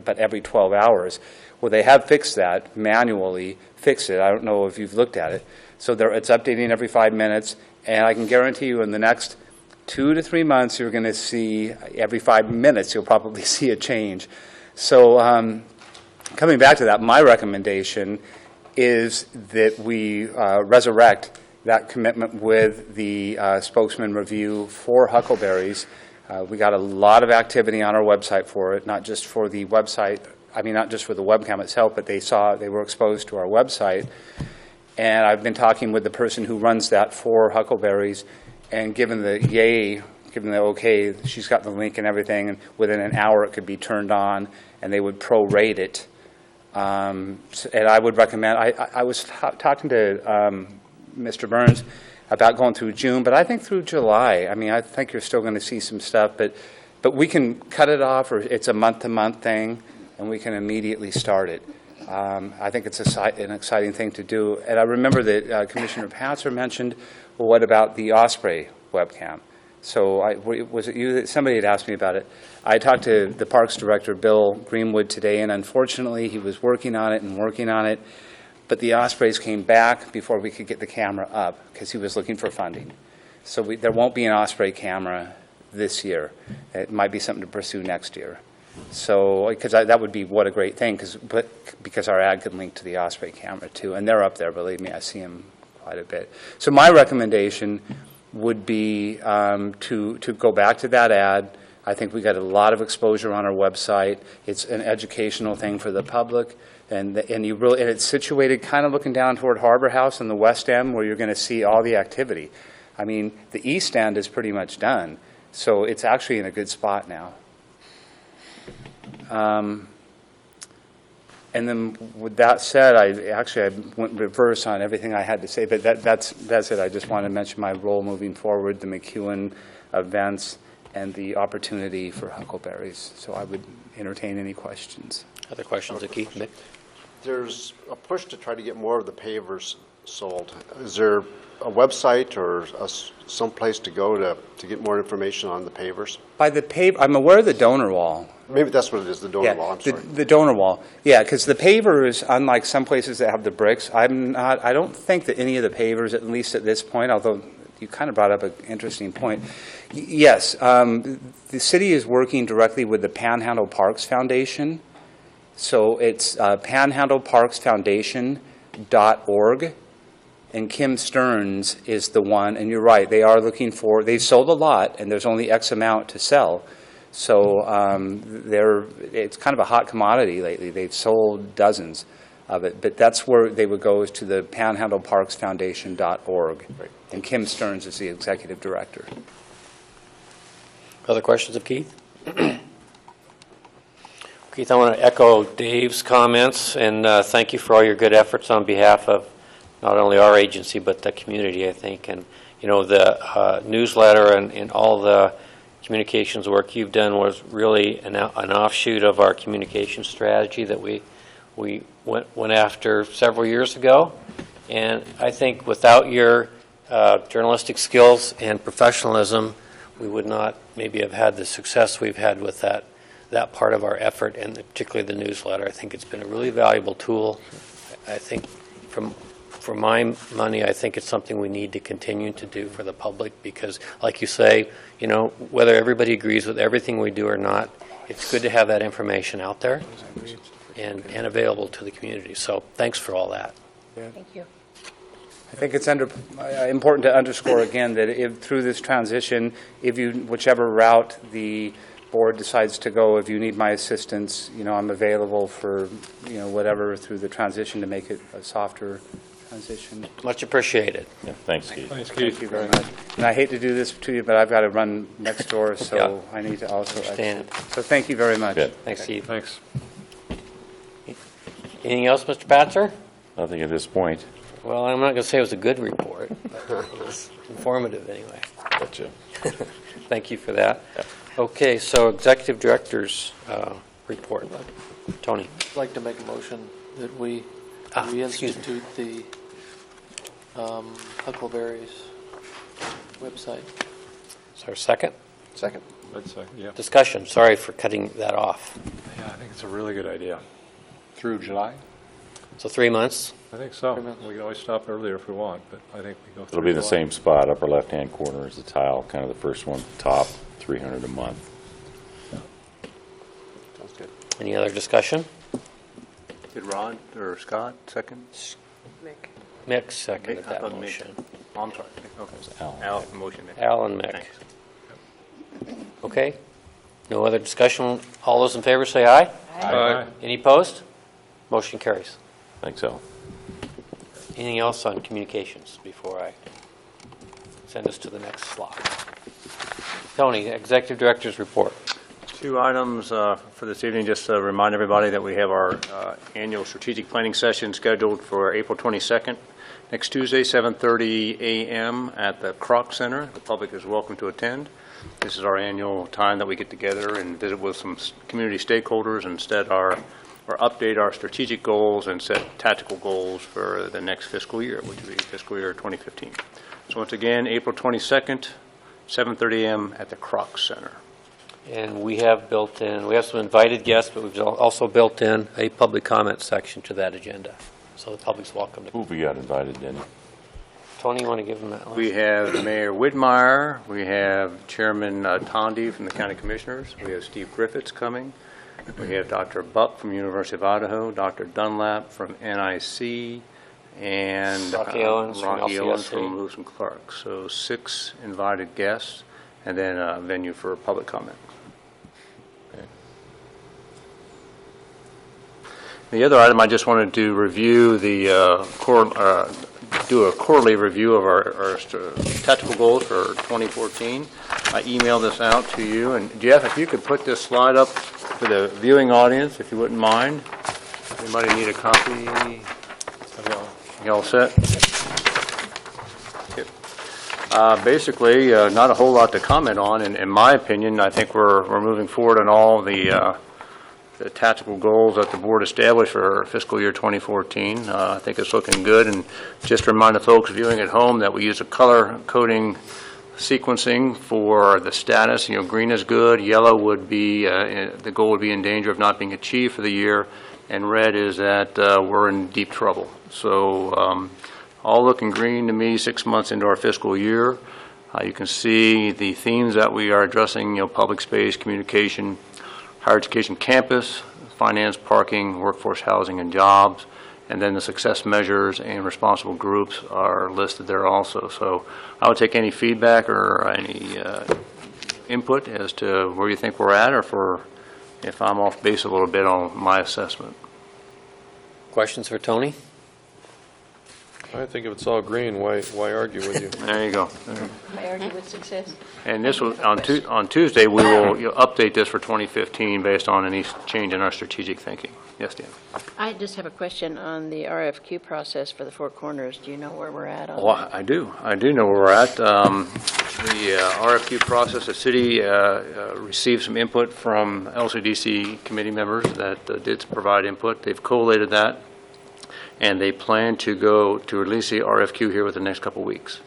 but every 12 hours. Well, they have fixed that, manually fixed it. I don't know if you've looked at it. So it's updating every 5 minutes, and I can guarantee you in the next 2 to 3 months, you're going to see, every 5 minutes, you'll probably see a change. So coming back to that, my recommendation is that we resurrect that commitment with the spokesman review for Huckleberries. We got a lot of activity on our website for it, not just for the website, not just for the webcam itself, but they were exposed to our website. And I've been talking with the person who runs that for Huckleberries, and given the okay, she's got the link and everything, and within an hour it could be turned on, and they would prorate it. And I would recommend, I was talking to Mr. Burns about going through June, but I think through July. I think you're still going to see some stuff, but we can cut it off, or it's a month-to-month thing, and we can immediately start it. I think it's an exciting thing to do. And I remember that Commissioner Patzer mentioned, well, what about the Osprey webcam? So was it you that somebody had asked me about it? I talked to the Parks Director, Bill Greenwood, today, and unfortunately he was working on it, but the Ospreys came back before we could get the camera up because he was looking for funding. So there won't be an Osprey camera this year. It might be something to pursue next year. So, because that would be what a great thing, because our ad could link to the Osprey camera too, and they're up there. Believe me, I see them quite a bit. So my recommendation would be to go back to that ad. I think we got a lot of exposure on our website. It's an educational thing for the public, and it's situated kind of looking down toward Harbor House in the West End, where you're going to see all the activity. The East End is pretty much done, so it's actually in a good spot now. And then with that said, I went reverse on everything I had to say, but that's it. I just want to mention my role moving forward, the McEwen events, and the opportunity for Huckleberries. So I would entertain any questions. Other questions, Keith? Mick? There's a push to try to get more of the pavers sold. Is there a website or some place to go to get more information on the pavers? By the I'm aware of the donor wall. Maybe that's what it is, the donor wall. I'm sorry. The donor wall. Yeah, because the pavers, unlike some places that have the bricks, I don't think that any of the pavers, at least at this point, although you kind of brought up an interesting point. Yes, the city is working directly with the Panhandle Parks Foundation. So it's panhandleparksfoundation.org. And Kim Stearns is the one, and you're right, they are looking for, they've sold a lot, and there's only X amount to sell. So it's kind of a hot commodity lately. They've sold dozens of it, but that's where they would go, is to the panhandleparksfoundation.org. Right. And Kim Stearns is the executive director. Other questions of Keith? Keith, I want to echo Dave's comments, and thank you for all your good efforts on behalf of not only our agency, but the community, I think. And, the newsletter and all the communications work you've done was really an offshoot of our communication strategy that we went after several years ago. And I think without your journalistic skills and professionalism, we would not maybe have had the success we've had with that part of our effort, and particularly the newsletter. I think it's been a really valuable tool. I think for my money, I think it's something we need to continue to do for the public, because, like you say, whether everybody agrees with everything we do or not, it's good to have that information out there and available to the community. So thanks for all that. Yeah. Thank you. I think it's important to underscore again that through this transition, whichever route the board decides to go, if you need my assistance, I'm available for, whatever through the transition to make it a softer transition. Much appreciated. Yeah, thanks, Keith. Thanks, Keith. Thank you very much. And I hate to do this to you, but I've got to run next door, so Yeah. I need to also Understand. exit. So thank you very much. Good. Thanks, Steve. Thanks. Anything else, Mr. Patzer? Nothing at this point. Well, I'm not going to say it was a good report, but it was informative anyway. Gotcha. Thank you for that. Okay, so Executive Director's report. Tony. I'd like to make a motion that we reinstitute the Huckleberry's website. Is there a second? Second. That's, yeah. Discussion, sorry for cutting that off. Yeah, I think it's a really good idea. Through July? So 3 months? I think so. We can always stop earlier if we want, but I think we go through It'll be in the July. same spot, upper left-hand corner is the tile, kind of the first one, top, 300 a month. Sounds good. Any other discussion? Did Rod or Scott second? Mick seconded I that thought Mick. motion. Oh, I'm sorry. Okay. Alan. Al, motion made. Al and Mick. Thanks. Okay. No other discussion? All those in favor say aye. Aye. Any opposed? Motion carries. Thanks, Al. Anything else on communications before I send us to the next slide? Tony, Executive Director's report. 2 items for this evening. Just to remind everybody that we have our annual strategic planning session scheduled for April 22nd, next Tuesday, 7:30 a.m. at the Kroc Center. The public is welcome to attend. This is our annual time that we get together and visit with some community stakeholders and update our strategic goals and set tactical goals for the next fiscal year, which will be fiscal year 2015. So once again, April 22nd, 7:30 a.m. at the Kroc Center. And we have some invited guests, but we've also built in a public comment section to that agenda. So the public's welcome to. Who we got invited, Denny? Tony, you want to give them that one? We have Mayor Whitmire, we have Chairman Tondi from the County Commissioners, we have Steve Griffiths coming, we have Dr. Buck from University of Idaho, Dr. Dunlap from NIC, and Rocky Owens from Rocky Owens LCSC. from Lewis and Clark. So 6 invited guests, and then a venue for public comment. The other item, I just wanted to review do a quarterly review of our tactical goals for 2014. I emailed this out to you, and Jeff, if you could put this slide up for the viewing audience, if you wouldn't mind. Anybody need a copy? You all set? Basically, not a whole lot to comment on. In my opinion, I think we're moving forward on all the tactical goals that the board established for fiscal year 2014. I think it's looking good. And just to remind the folks viewing at home that we use a color coding sequencing for the status. Green is good, yellow would be, the goal would be in danger of not being achieved for the year, and red is that we're in deep trouble. So all looking green to me 6 months into our fiscal year. You can see the themes that we are addressing, public space, communication, higher education campus, finance, parking, workforce housing, and jobs. And then the success measures and responsible groups are listed there also. So I would take any feedback or any input as to where you think we're at, or if I'm off base a little bit on my assessment. Questions for Tony? I think if it's all green, why argue with you? There you go. I argue with success. And this will, on Tuesday, we will update this for 2015 based on any change in our strategic thinking. Yes, Dan? I just have a question on the RFQ process for the Four Corners. Do you know where we're at on Well, that? I do. I do know where we're at. The RFQ process, the city received some input from LCDC committee members that did provide input. They've collated that, and they plan to go to release the RFQ here within the next couple of weeks.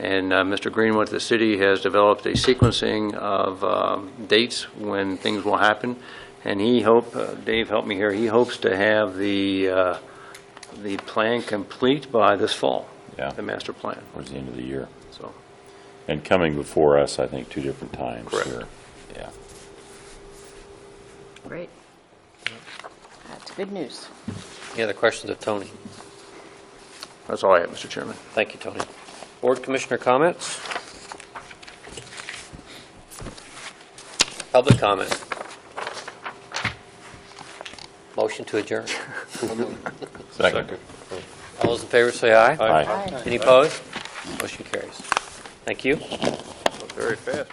And Mr. Greenwood, the city, has developed a sequencing of dates when things will happen. And Dave helped me here, he hopes to have the plan complete by this fall, Yeah. the master plan. Towards the end of the year. So, And coming before us, I think, 2 different times. Correct. Here. Yeah. Great. That's good news. Any other questions of Tony? that's all I have, Mr. Chairman. Thank you, Tony. Board Commissioner comments? Public comment? Motion to adjourn. Second. All those in favor say aye. Aye. Any opposed? Motion carries. Thank you. Very fast.